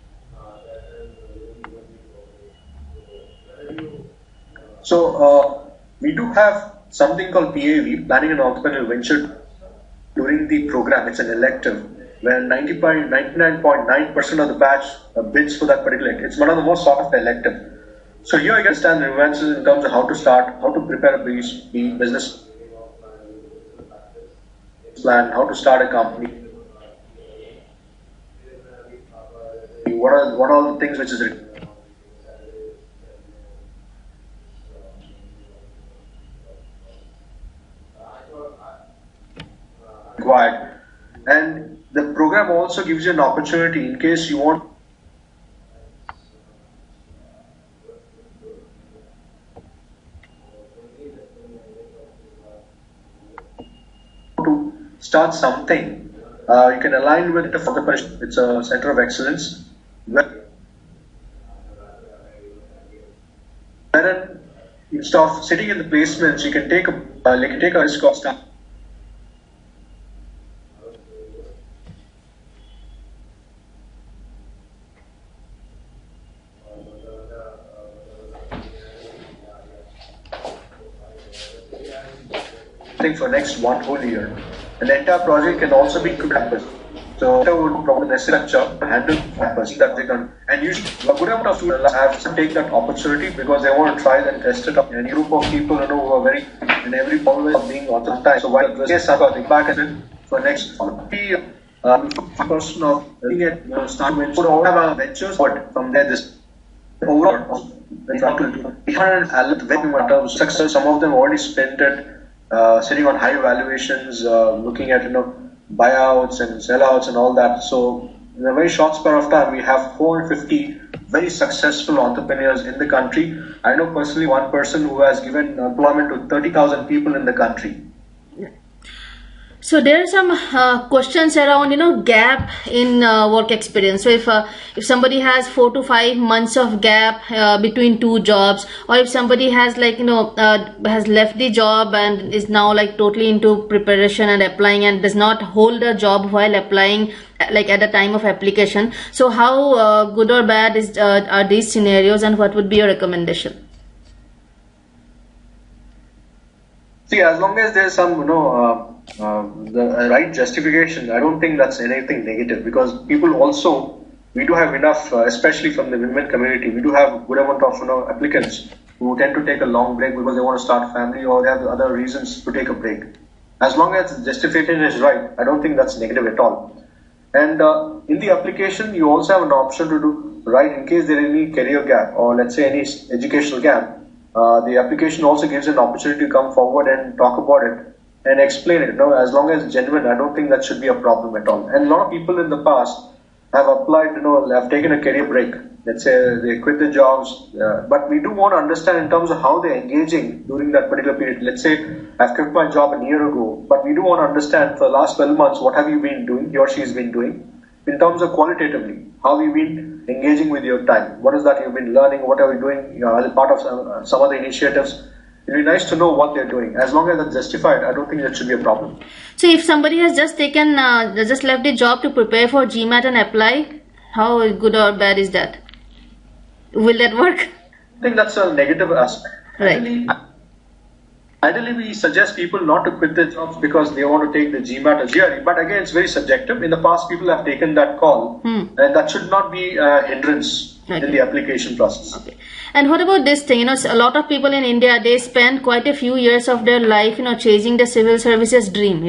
So we do have something called PAV, Planning and Entrepreneurial Venture, during the program. It's an elective where 99.9% of the batch bids for that particular elective. It's one of the most sought after elective. So here I can understand the nuances in terms of how to start, how to prepare a business plan, how to start a company. What are all the things which is required, and the program also gives you an opportunity in case you want to start something. You can align with the further. It's a center of excellence wherein instead of sitting in the placements, you can take a risk of start. For next one whole year, and the entire project can also be campus. So we would probably necessary structure to handle campus that they can, and usually a good amount of students have to take that opportunity because they want to try and test it up. And a group of people who are very in every always being on the time. So while the case I got back and for next person of looking at start with would all have a ventures, but from there this overall success. Some of them already spent it. Sitting on high valuations, looking at buyouts and sellouts and all that. So in a very short span of time, we have 450 very successful entrepreneurs in the country. I know personally one person who has given employment to 30,000 people in the country. So there are some questions around gap in work experience. So if somebody has 4 to 5 months of gap between two jobs, or if somebody has has left the job and is now totally into preparation and applying and does not hold a job while applying at the time of application. So how good or bad are these scenarios, and what would be your recommendation? See, as long as there's some the right justification, I don't think that's anything negative, because people also, we do have enough, especially from the women community, we do have a good amount of applicants who tend to take a long break because they want to start a family or they have other reasons to take a break. As long as the justification is right, I don't think that's negative at all. And in the application, you also have an option to do right in case there is any career gap or let's say any educational gap. The application also gives an opportunity to come forward and talk about it and explain it. As long as it's genuine, I don't think that should be a problem at all. And a lot of people in the past have applied, have taken a career break let's say they quit the jobs, but we do want to understand in terms of how they're engaging during that particular period. Let's say I've quit my job a year ago, but we do want to understand for the last 12 months, what have you been doing, he or she has been doing, in terms of qualitatively, how have you been engaging with your time, what is that you've been learning, what are you doing, as a part of some other initiatives. It'd be nice to know what they're doing. As long as it's justified, I don't think that should be a problem. So if somebody has just taken, just left the job to prepare for GMAT and apply, how good or bad is that? Will that work? I think that's a negative aspect. Right. Ideally, we suggest people not to quit their jobs because they want to take the GMAT or GRE. But again, it's very subjective. In the past, people have taken that call, and that should not be a hindrance in the application process. Okay. And what about this thing? A lot of people in India, they spend quite a few years of their life, chasing the civil services dream.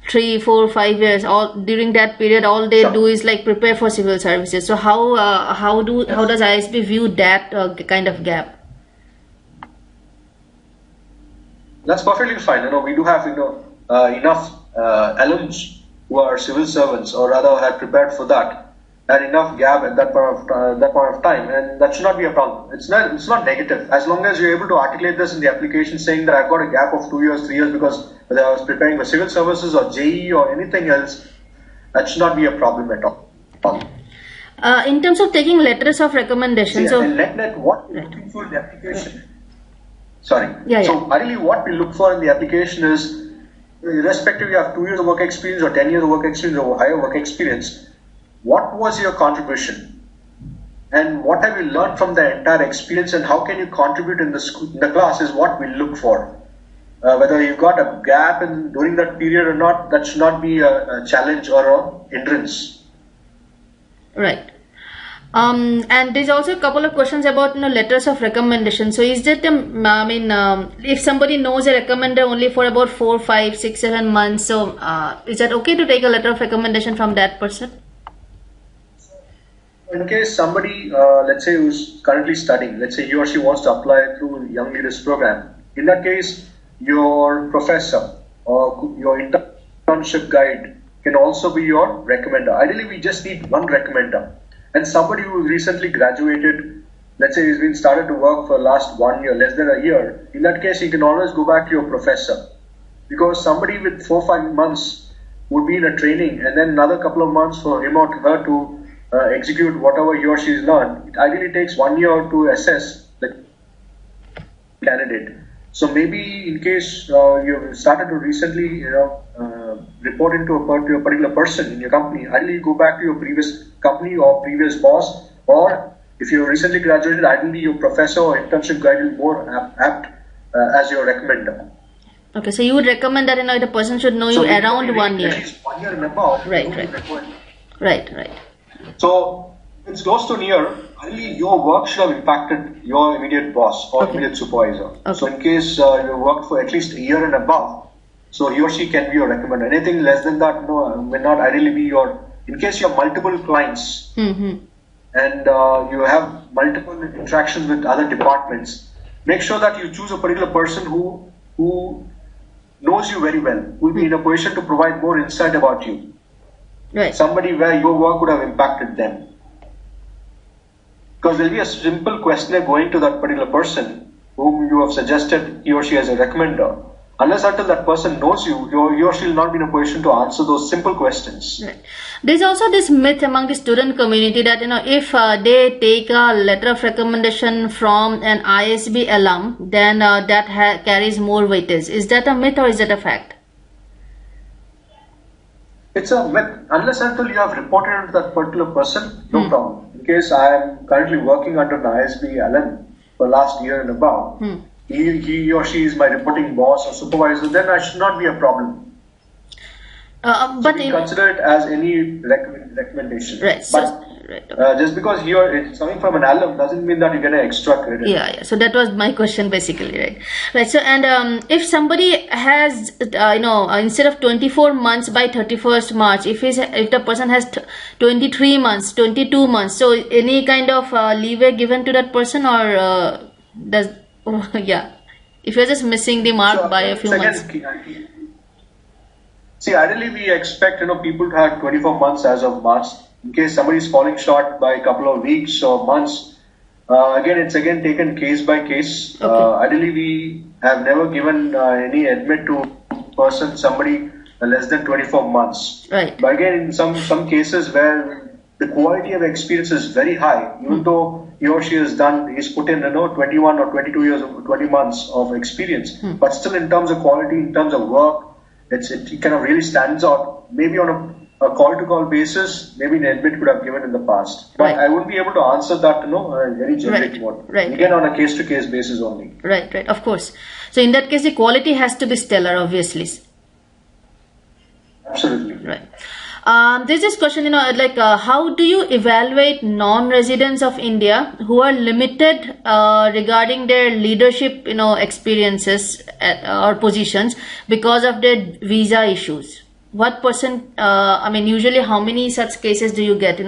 3, 4, 5 years. All during that period, all they do is like prepare for civil services. So how does ISB view that kind of gap? That's perfectly fine. We do have enough alums who are civil servants, or rather had prepared for that, and enough gap at that point of time, and that should not be a problem. It's not negative as long as you're able to articulate this in the application, saying that I've got a gap of 2 years, 3 years because whether I was preparing for civil services or JE or anything else. That should not be a problem at all. In terms of taking letters of recommendation, and net what we're looking for in the application. Sorry. So ideally, what we look for in the application is, irrespective you have 2 years of work experience or 10 years of work experience or higher work experience, what was your contribution? And what have you learned from the entire experience, and how can you contribute in the class is what we look for. Whether you've got a gap during that period or not, that should not be a challenge or a hindrance. Right. And there's also a couple of questions about letters of recommendation. So is that if somebody knows a recommender only for about 4, 5, 6, 7 months, so is that okay to take a letter of recommendation from that person? In case somebody, let's say who's currently studying, let's say he or she wants to apply through Young Leaders Program, in that case, your professor or your internship guide can also be your recommender. Ideally, we just need one recommender. And somebody who recently graduated, let's say he's been started to work for the last 1 year, less than a year, in that case, you can always go back to your professor. Because somebody with 4 or 5 months would be in a training, and then another couple of months for him or her to execute whatever he or she has learned. It ideally takes 1 year to assess the candidate. So maybe in case you've started to recently, report into a particular person in your company, ideally go back to your previous company or previous boss, or if you recently graduated, ideally your professor or internship guide will be more apt as your recommender. Okay, so you would recommend that the person should know you around 1 year. At least 1 year and above. Right. So it's close to a year. Ideally, your work should have impacted your immediate boss or immediate supervisor. So in case you worked for at least a year and above, so he or she can be your recommender. Anything less than that, may not ideally be your. In case you have multiple clients and you have multiple interactions with other departments, make sure that you choose a particular person who knows you very well, who will be in a position to provide more insight about you. Right. Somebody where your work would have impacted them. Because there will be a simple questionnaire going to that particular person whom you have suggested he or she as a recommender. Unless until that person knows you, he or she will not be in a position to answer those simple questions. Right. There's also this myth among the student community that if they take a letter of recommendation from an ISB alum, then that carries more weightage. Is that a myth or is that a fact? It's a myth. Unless until you have reported to that particular person, no problem. In case I am currently working under an ISB alum for last year and above, he or she is my reporting boss or supervisor, then I should not be a problem. But we consider it as any recommendation. Right. Just because it's coming from an alum doesn't mean that you get an extra credit. Yeah. So that was my question basically, right. So and if somebody has instead of 24 months by 31st March, if the person has 23 months, 22 months, so any kind of leeway given to that person, or if you're just missing the mark by a few months. See, ideally we expect people to have 24 months as of March in case somebody is falling short by a couple of weeks or months, it's again taken case by case. Ideally, we have never given any admit to somebody less than 24 months. Right. But again, in some cases where the quality of experience is very high, even though he or she he's put in 21 or 22 years, 20 months of experience, but still in terms of quality, in terms of work, it kind of really stands out. Maybe on a call-to-call basis, maybe an admit could have given in the past. But I wouldn't be able to answer that in a very generic mode. Right. Again, on a case-to-case basis only. Right, of course. So in that case, the quality has to be stellar, obviously. Absolutely. Right. There's this question, how do you evaluate non-residents of India who are limited regarding their leadership, experiences or positions because of their visa issues? What percent, usually how many such cases do you get,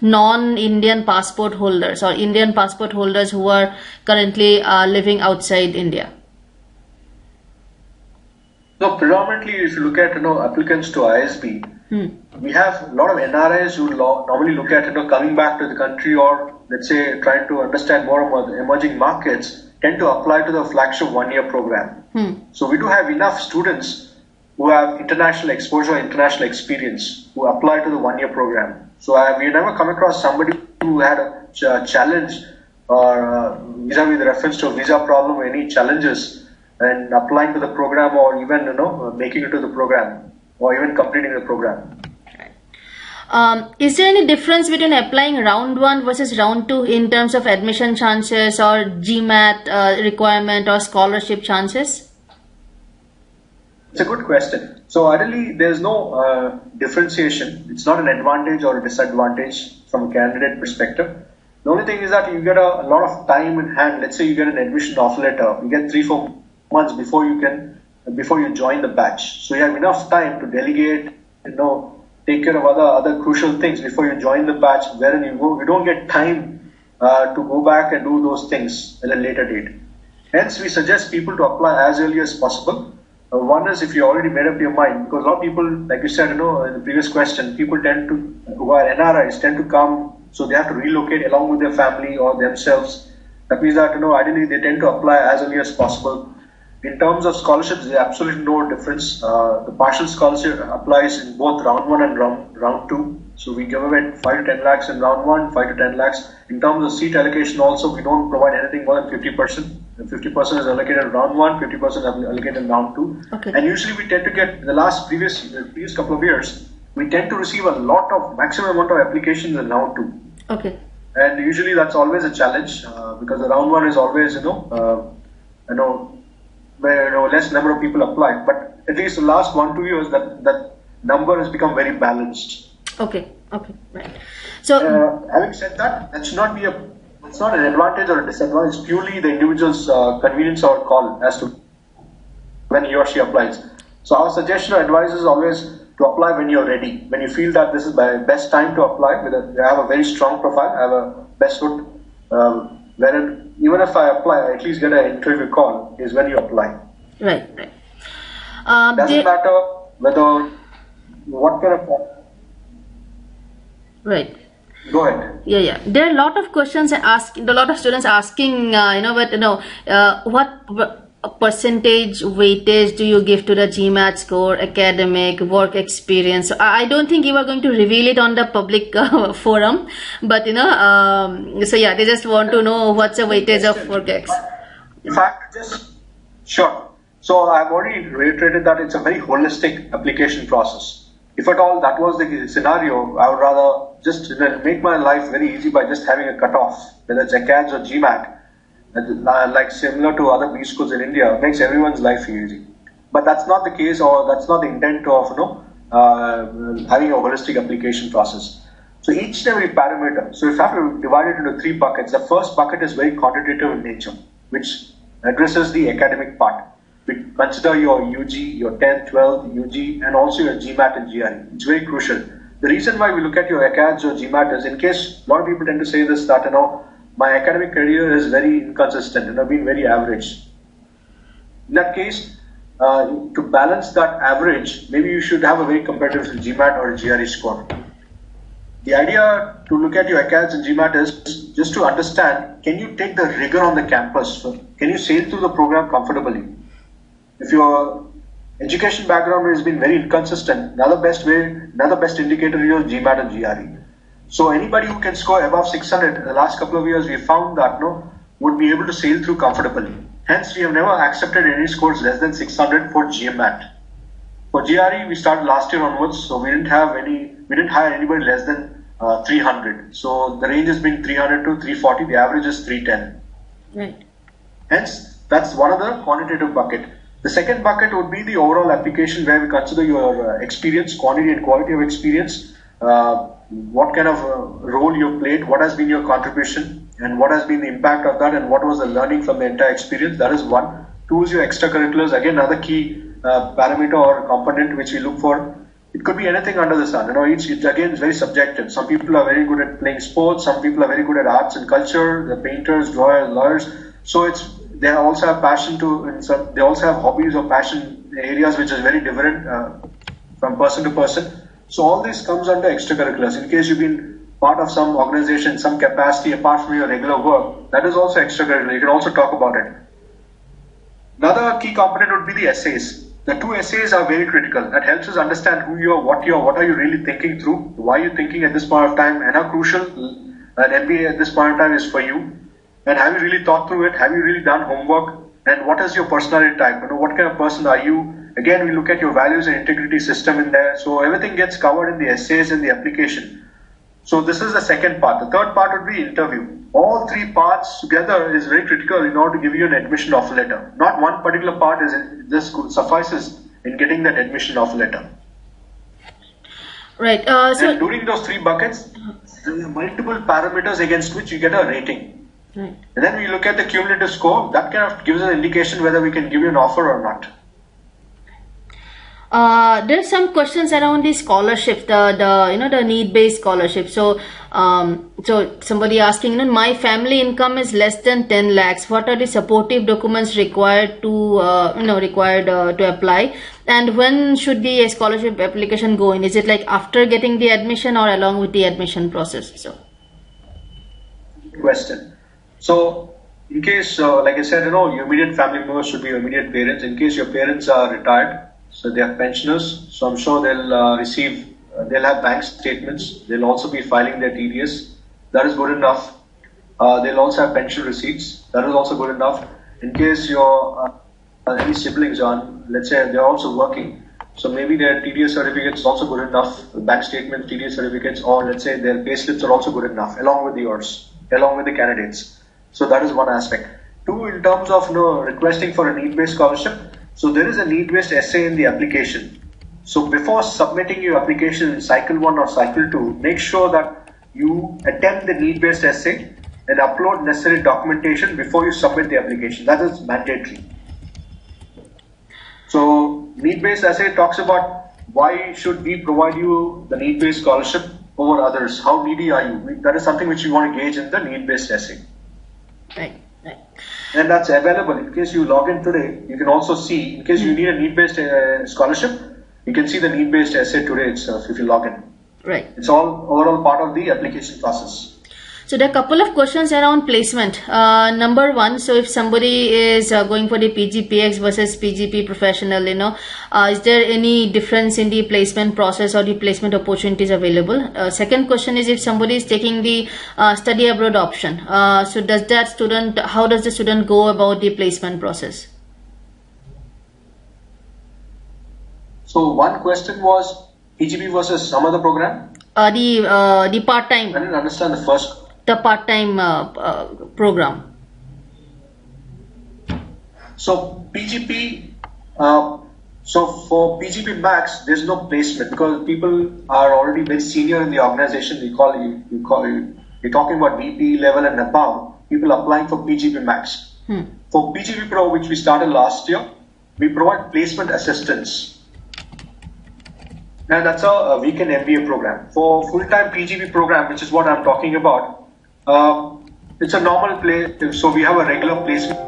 non-Indian passport holders or Indian passport holders who are currently living outside India? So predominantly, if you look at applicants to ISB, we have a lot of NRIs who normally look at coming back to the country, or let's say trying to understand more about the emerging markets, tend to apply to the flagship one-year program. So we do have enough students who have international exposure, international experience, who apply to the one-year program. So we never come across somebody who had a challenge or vis-a-vis the reference to a visa problem or any challenges and applying to the program, or even making it to the program, or even completing the program. Is there any difference between applying round 1 versus round 2 in terms of admission chances or Gmat requirement or scholarship chances? It's a good question. So ideally, there's no differentiation. It's not an advantage or a disadvantage from a candidate perspective. The only thing is that you get a lot of time in hand. Let's say you get an admission offer letter. You get 3-4 months before you join the batch. So you have enough time to delegate, take care of other crucial things before you join the batch, wherein you don't get time to go back and do those things at a later date. Hence, we suggest people to apply as early as possible. One is if you already made up your mind, because a lot of people, like you said, in the previous question, people who are NRIs tend to come, so they have to relocate along with their family or themselves. That means that, ideally they tend to apply as early as possible. In terms of scholarships, there's absolutely no difference. The partial scholarship applies in both round 1 and round 2. So we give away 5 to 10 lakhs in round 1, 5 to 10 lakhs. In terms of seat allocation also, we don't provide anything more than 50%. 50% is allocated in round 1, 50% is allocated in round 2. Okay. And usually we tend to get, the previous couple of years, we tend to receive a maximum amount of applications in round 2. Okay. And usually that's always a challenge because the round 1 is always, where less number of people apply, but at least the last 1-2 years that number has become very balanced. Okay, right. So having said that, that should not be it's not an advantage or a disadvantage. It's purely the individual's convenience or call as to when he or she applies. So our suggestion or advice is always to apply when you're ready, when you feel that this is the best time to apply, you have a very strong profile, have a best foot, wherein even if I apply, I at least get an interview call, is when you apply. Right. Doesn't matter what kind of... Right. Go ahead. Yeah. There are a lot of questions a lot of students asking, what percentage weightage do you give to the Gmat score, academic, work experience? I don't think you are going to reveal it on the public forum, but they just want to know what's the weightage of work ex. In fact, sure. So I've already reiterated that it's a very holistic application process. If at all that was the scenario, I would rather just make my life very easy by just having a cutoff, whether it's ACADS or Gmat. Like similar to other B schools in India, makes everyone's life easy. But that's not the case, or that's not the intent of having a holistic application process. So each and every parameter, so if I have to divide it into 3 buckets, the first bucket is very quantitative in nature, which addresses the academic part. We consider your UG, your 10th, 12th, UG, and also your Gmat and GRE. It's very crucial. The reason why we look at your ACADS or Gmat is in case a lot of people tend to say this, that my academic career is very inconsistent and I've been very average. In that case, to balance that average, maybe you should have a very competitive Gmat or GRE score. The idea to look at your IELTS and Gmat is just to understand, can you take the rigor on the campus? Can you sail through the program comfortably? If your education background has been very inconsistent, another best indicator is your Gmat and GRE. So anybody who can score above 600 in the last couple of years, we found that would be able to sail through comfortably. Hence, we have never accepted any scores less than 600 for GMAT. For GRE, we started last year onwards, so we didn't hire anybody less than 300. So the range has been 300 to 340. The average is 310. Right. Hence, that's one of the quantitative bucket. The second bucket would be the overall application, where we consider your experience, quantity and quality of experience, what kind of role you've played, what has been your contribution, and what has been the impact of that, and what was the learning from the entire experience. That is one. Two is your extracurriculars. Again, another key parameter or component which we look for. It could be anything under the sun. It again is very subjective. Some people are very good at playing sports. Some people are very good at arts and culture. The painters, drawers, lawyers. So they also have passion they also have hobbies or passion areas which is very different from person to person. So all this comes under extracurriculars. In case you've been part of some organization, some capacity apart from your regular work, that is also extracurricular. You can also talk about it. Another key component would be the essays. The two essays are very critical. That helps us understand who you are, what are you really thinking through, why you're thinking at this point of time, and how crucial an MBA at this point of time is for you. And have you really thought through it? Have you really done homework? And what is your personality type? What kind of person are you? Again, we look at your values and integrity system in there. So everything gets covered in the essays and the application. So this is the second part. The third part would be interview. All three parts together is very critical in order to give you an admission offer letter. Not one particular part just suffices in getting that admission offer letter. Right. And during those three buckets, there are multiple parameters against which you get a rating. Right. And then we look at the cumulative score. That kind of gives us an indication whether we can give you an offer or not. There are some questions around the scholarship, the need-based scholarship. So somebody asking, my family income is less than 10 lakhs. What are the supportive documents required to apply? And when should the scholarship application go in? Is it like after getting the admission or along with the admission process? So, question. So, in case, like I said, your immediate family members should be your immediate parents. In case your parents are retired, so they are pensioners, so I'm sure they'll have bank statements. They'll also be filing their TDS. That is good enough. They'll also have pension receipts. That is also good enough. In case your any siblings let's say they're also working, so maybe their TDS certificates is also good enough. Bank statements, TDS certificates, or let's say their pay slips are also good enough, along with yours, along with the candidates. So that is one aspect. Two, in terms of requesting for a need-based scholarship. So there is a need-based essay in the application. So before submitting your application in cycle 1 or cycle 2, make sure that you attempt the need-based essay and upload necessary documentation before you submit the application. That is mandatory. So need-based essay talks about why should we provide you the need-based scholarship over others. How needy are you? That is something which you want to gauge in the need-based essay. Right. And that's available. In case you log in today, you can also see, in case you need a need-based scholarship, you can see the need-based essay today itself if you log in. Right. It's all overall part of the application process. So there are a couple of questions around placement. Number one, so if somebody is going for the PGPX versus PGP professional, is there any difference in the placement process or the placement opportunities available? Second question is if somebody is taking the study abroad option, so how does the student go about the placement process? So one question was PGP versus some other program? The part-time. I didn't understand the first. The part-time program. So PGP, so for PGP Max, there's no placement because people are already very senior in the organization. You're talking about VP level and above. People applying for PGP Max. For PGP Pro, which we started last year, we provide placement assistance. And that's a weekend MBA program. For full-time PGP program, which is what I'm talking about, it's a normal place. So we have a regular placement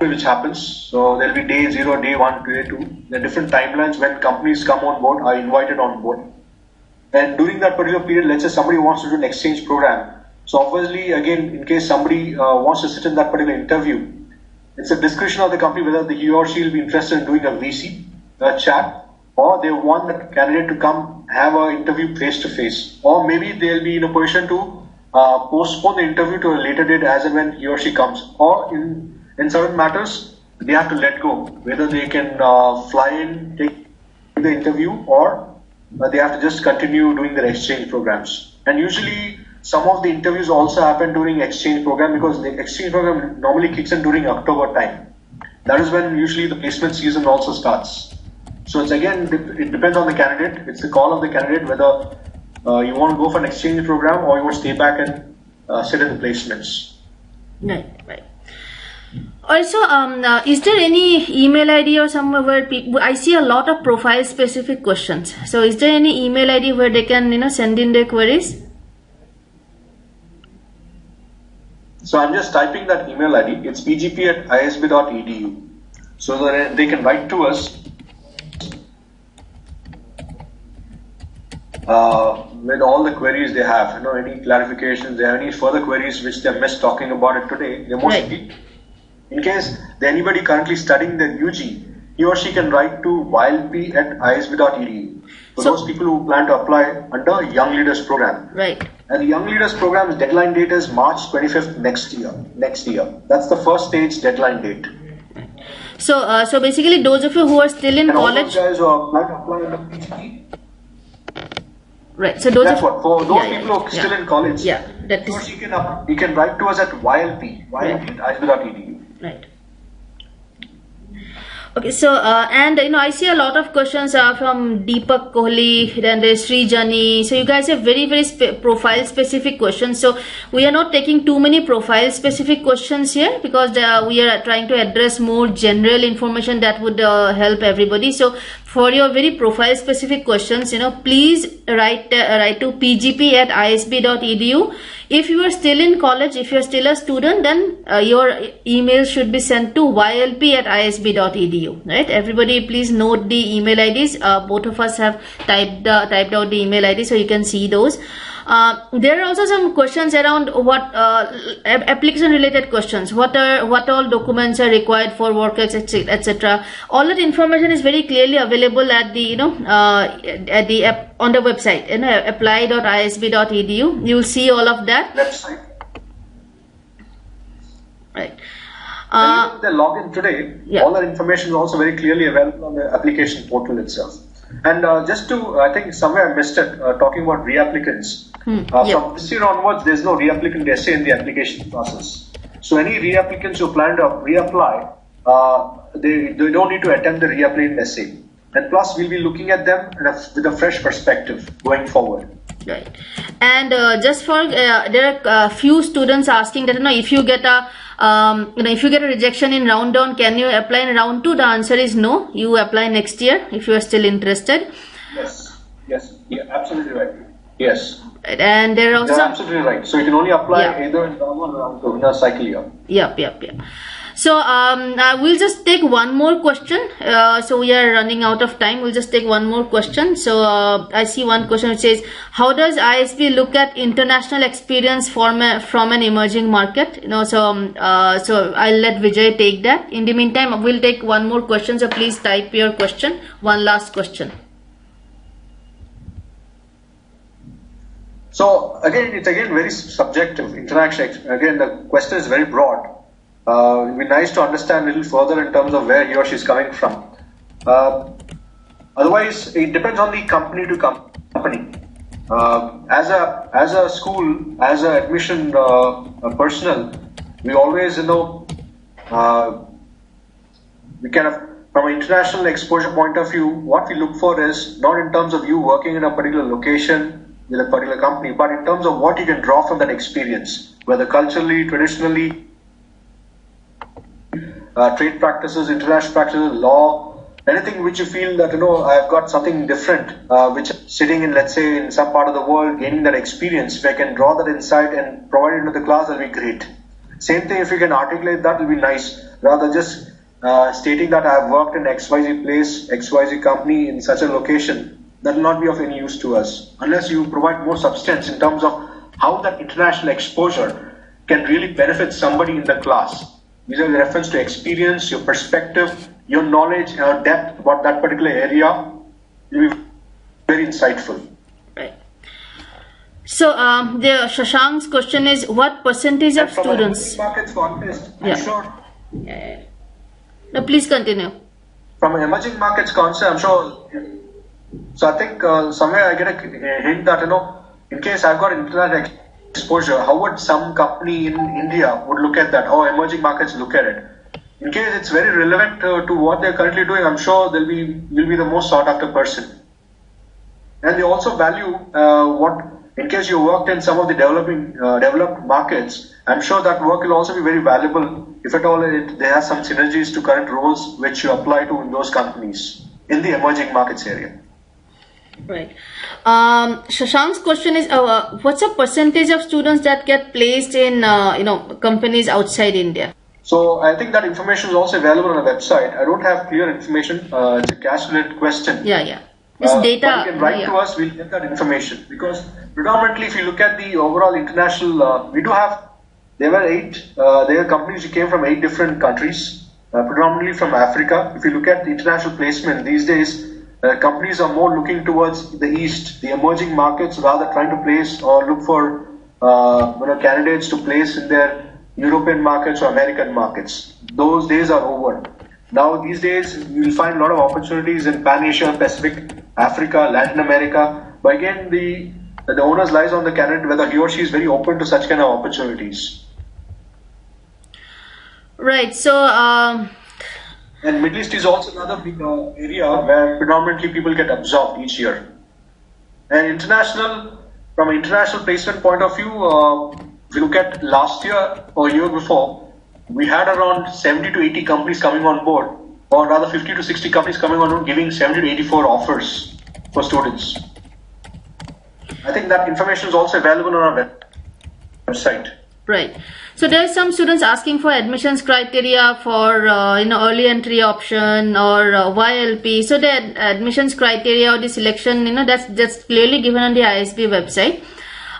which happens. So there'll be day 0, day 1, day 2. There are different timelines when companies come on board, are invited on board. And during that particular period, let's say somebody wants to do an exchange program. So obviously, again, in case somebody wants to sit in that particular interview, it's a discretion of the company whether he or she will be interested in doing a VC, a chat, or they want the candidate to come have an interview face to face, or maybe they'll be in a position to postpone the interview to a later date as and when he or she comes, or in certain matters they have to let go, whether they can fly in, take the interview, or they have to just continue doing their exchange programs. And usually some of the interviews also happen during exchange program, because the exchange program normally kicks in during October time. That is when usually the placement season also starts. So it's again, it depends on the candidate. It's the call of the candidate whether you want to go for an exchange program or you want to stay back and sit in the placements. Right. Also, is there any email ID or somewhere where people, I see a lot of profile specific questions. So is there any email ID where they can, send in their queries? So I'm just typing that email ID. It's pgp@isb.edu. So that they can write to us with all the queries they have. Any clarifications, they have any further queries which they missed talking about it today. They're mostly, in case anybody currently studying the UG, he or she can write to ylp@isb.edu. For those people who plan to apply under Young Leaders Program. Right. And the Young Leaders Program's deadline date is March 25th next year. That's the first stage deadline date. So basically, those of you who are still in college, all those guys who are planning to apply under PGP. Right. So those for those people who are still in college. Yeah. That is. You can write to us at ylp@isb.edu. Right. Okay, so and I see a lot of questions from Deepak Kohli, then there's Sri Jani. So you guys have very profile specific questions. So we are not taking too many profile specific questions here, because we are trying to address more general information that would help everybody. So for your very profile specific questions, please write to pgp@isb.edu. If you are still in college, if you are still a student, then your email should be sent to ylp@isb.edu. Right? Everybody, please note the email IDs. Both of us have typed out the email ID, so you can see those. There are also some questions around what application related questions. What all documents are required for work, etc. All that information is very clearly available at the on the website, apply.isb.edu. You will see all of that. Website. Right. When they log in today, all that information is also very clearly available on the application portal itself. And just to, I think somewhere I missed it, talking about reapplicants. From this year onwards, there's no reapplicant essay in the application process. So any reapplicants who plan to reapply, they don't need to attempt the reapplicant essay. And plus, we'll be looking at them with a fresh perspective going forward. Right. And just for there are a few students asking that if you get a if you get a rejection in round 1, can you apply in round 2? The answer is no. You apply next year if you are still interested. Yes. Yeah, absolutely right. Yes. And there are also absolutely right. So you can only apply either in round 1 or round 2 in a cycle year. Yep. So we'll just take one more question. So we are running out of time. We'll just take one more question. So I see one question which says, how does ISB look at international experience from an emerging market? So I'll let Vijay take that. In the meantime, we'll take one more question. So please type your question. One last question. So it's very subjective. Interaction. Again, the question is very broad. It would be nice to understand a little further in terms of where he or she is coming from. Otherwise, it depends on the company to company. As a school, as a admission personnel, we always we kind of, from an international exposure point of view, what we look for is not in terms of you working in a particular location with a particular company, but in terms of what you can draw from that experience, whether culturally, traditionally, trade practices, international practices, law, anything which you feel that I've got something different, which sitting in, let's say, in some part of the world, gaining that experience. If I can draw that insight and provide it to the class, that'll be great. Same thing, if you can articulate that, will be nice. Rather just stating that I've worked in XYZ place, XYZ company in such a location. that will not be of any use to us unless you provide more substance in terms of how that international exposure can really benefit somebody in the class. These are the reference to experience, your perspective, your knowledge, depth about that particular area will be very insightful. Right. So the Shashank's question is, what percentage of students? From an emerging markets contest, Yeah. I'm sure. Yeah. No, please continue. From an emerging markets concept, I'm sure. So I think somewhere I get a hint that, in case I've got internet exposure, how would some company in India would look at that? How emerging markets look at it? In case it's very relevant to what they're currently doing, I'm sure will be the most sought after person. And they also value in case you worked in some of the developed markets, I'm sure that work will also be very valuable if at all there are some synergies to current roles which you apply to in those companies in the emerging markets area. Right. Shashank's question is, what's the percentage of students that get placed in companies outside India? So I think that information is also available on the website. I don't have clear information. It's a cash-related question. Yeah. It's data. But you can write to us, we'll get that information. Because predominantly, if you look at the overall international, there were companies who came from 8 different countries, predominantly from Africa. If you look at the international placement these days, companies are more looking towards the East, the emerging markets, rather trying to place or look for candidates to place in their European markets or American markets. Those days are over. Now these days you will find a lot of opportunities in Pan-Asia, Pacific, Africa, Latin America. But again, the onus lies on the candidate whether he or she is very open to such kind of opportunities. Right. So. And Middle East is also another big area where predominantly people get absorbed each year. And from an international placement point of view, if you look at last year or year before, we had around 70 to 80 companies coming on board, or rather 50 to 60 companies coming on board, giving 70 to 84 offers for students. I think that information is also available on our website. Right. So there are some students asking for admissions criteria for early entry option or YLP. So the admissions criteria or the selection, that's clearly given on the ISB website.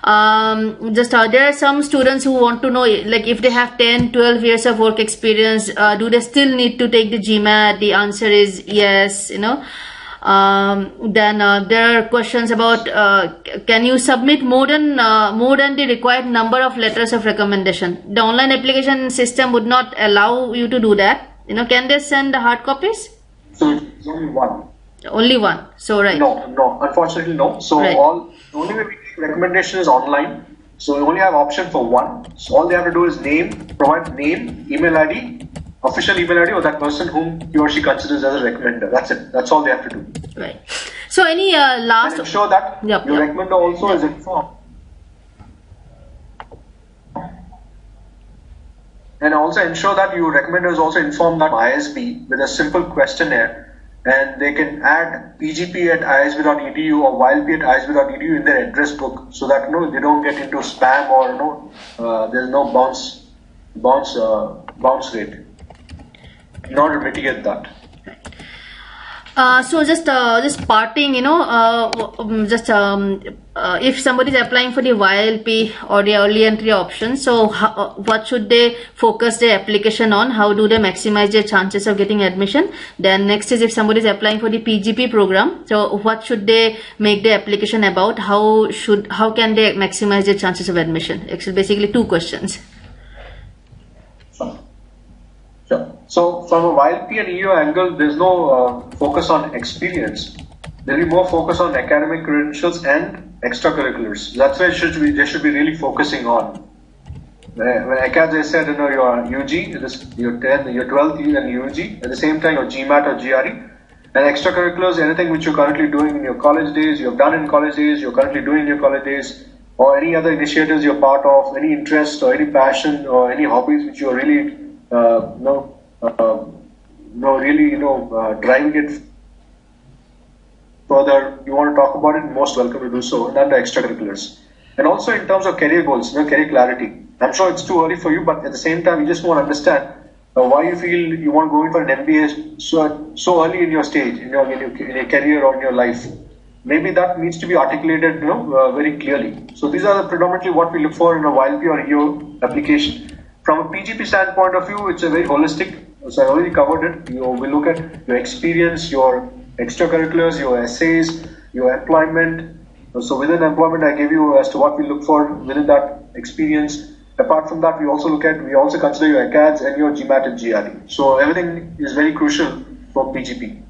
There are some students who want to know, like, if they have 10-12 years of work experience, do they still need to take the Gmat? The answer is yes. Then there are questions about can you submit more than the required number of letters of recommendation? The online application system would not allow you to do that. Can they send the hard copies? So it's only one. Only one. So right. No, unfortunately no. So right. The only way we take recommendation is online. So we only have option for one. So all they have to do is provide name, email ID, official email ID of that person whom he or she considers as a recommender. That's it. That's all they have to do. Right. So any last... And ensure that your recommender also is informed. And also ensure that your recommender is also informed that ISB with a simple questionnaire, and they can add pgp at isb.edu or ylp at isb.edu in their address book, so that they don't get into spam or there's no bounce rate, in order to mitigate that. So just parting, if somebody is applying for the YLP or the early entry option, so what should they focus their application on? How do they maximize their chances of getting admission? Then next is, if somebody is applying for the PGP program, so what should they make their application about? How can they maximize their chances of admission? It's basically 2 questions. Sure. So from a YLP and EU angle, there's no focus on experience. There'll be more focus on academic credentials and extracurriculars. That's where they should be really focusing on. When ACADS said, your UG, your 12th year and UG, at the same time your GMAT or GRE, and extracurriculars, anything which you're currently doing in your college days, you have done in college days, you're currently doing in your college days, or any other initiatives you're part of, any interest or any passion or any hobbies which you're really driving it further, you want to talk about it, most welcome to do so, and then the extracurriculars. And also in terms of career goals, career clarity. I'm sure it's too early for you, but at the same time, you just want to understand why you feel you want to go in for an MBA so early in your stage, in your career or in your life. maybe that needs to be articulated, very clearly. So these are predominantly what we look for in a YLP or EO application. From a PGP standpoint of view, it's a very holistic. So I already covered it. We look at your experience, your extracurriculars, your essays, your employment. So within employment, I gave you as to what we look for within that experience. Apart from that, we also consider your ACADS and your Gmat and GRE. So everything is very crucial for PGP.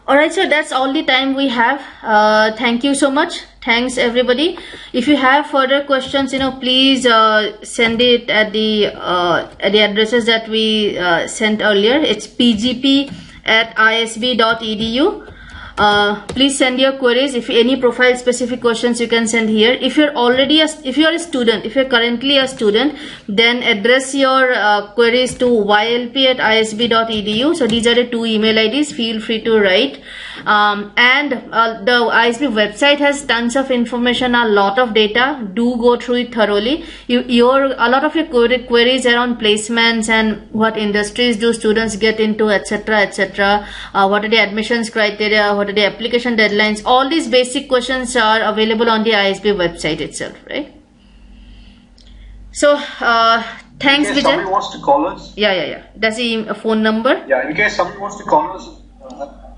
Alright, so that's all the time we have. Thank you so much. Thanks everybody. If you have further questions, please send it at the addresses that we sent earlier. It's pgp@isb.edu. Please send your queries. If any profile specific questions, you can send here. If you're currently a student, then address your queries to ylp@isb.edu. So these are the two email IDs. Feel free to write. And the ISB website has tons of information, a lot of data. Do go through it thoroughly. A lot of your queries around placements and what industries do students get into, etc., etc. What are the admissions criteria? What are the application deadlines? All these basic questions are available on the ISB website itself, right? So thanks, Vijay. Somebody wants to call us. Yeah. That's the phone number. Yeah, in case somebody wants to call us.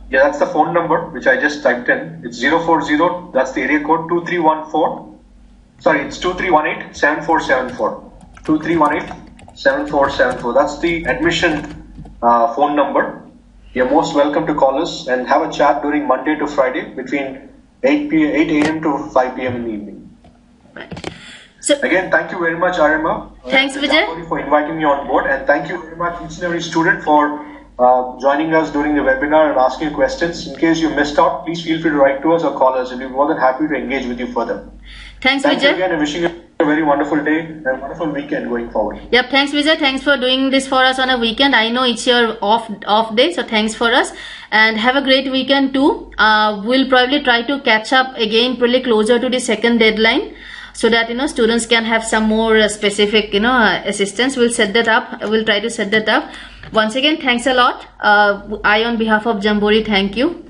Yeah, that's the phone number which I just typed in. It's 040. That's the area code 2314. Sorry, it's 2318-7474. 2318-7474. That's the admission phone number. You're most welcome to call us and have a chat during Monday to Friday between 8 a.m. to 5 p.m. in the evening. Right. So again, thank you very much, Arima. Thanks, Vijay, for inviting me on board, and thank you very much, each and every student, for joining us during the webinar and asking questions. In case you missed out, please feel free to write to us or call us, and we'll be more than happy to engage with you further. Thanks, Vijay. You again, and wishing you a very wonderful day and a wonderful weekend going forward. Yep, thanks, Vijay. Thanks for doing this for us on a weekend. I know it's your off day, so thanks for us, and have a great weekend too. We'll probably try to catch up again pretty closer to the second deadline, so that students can have some more specific assistance. We'll set that up. We'll try to set that up. Once again, thanks a lot. I on behalf of Jamboree, thank you.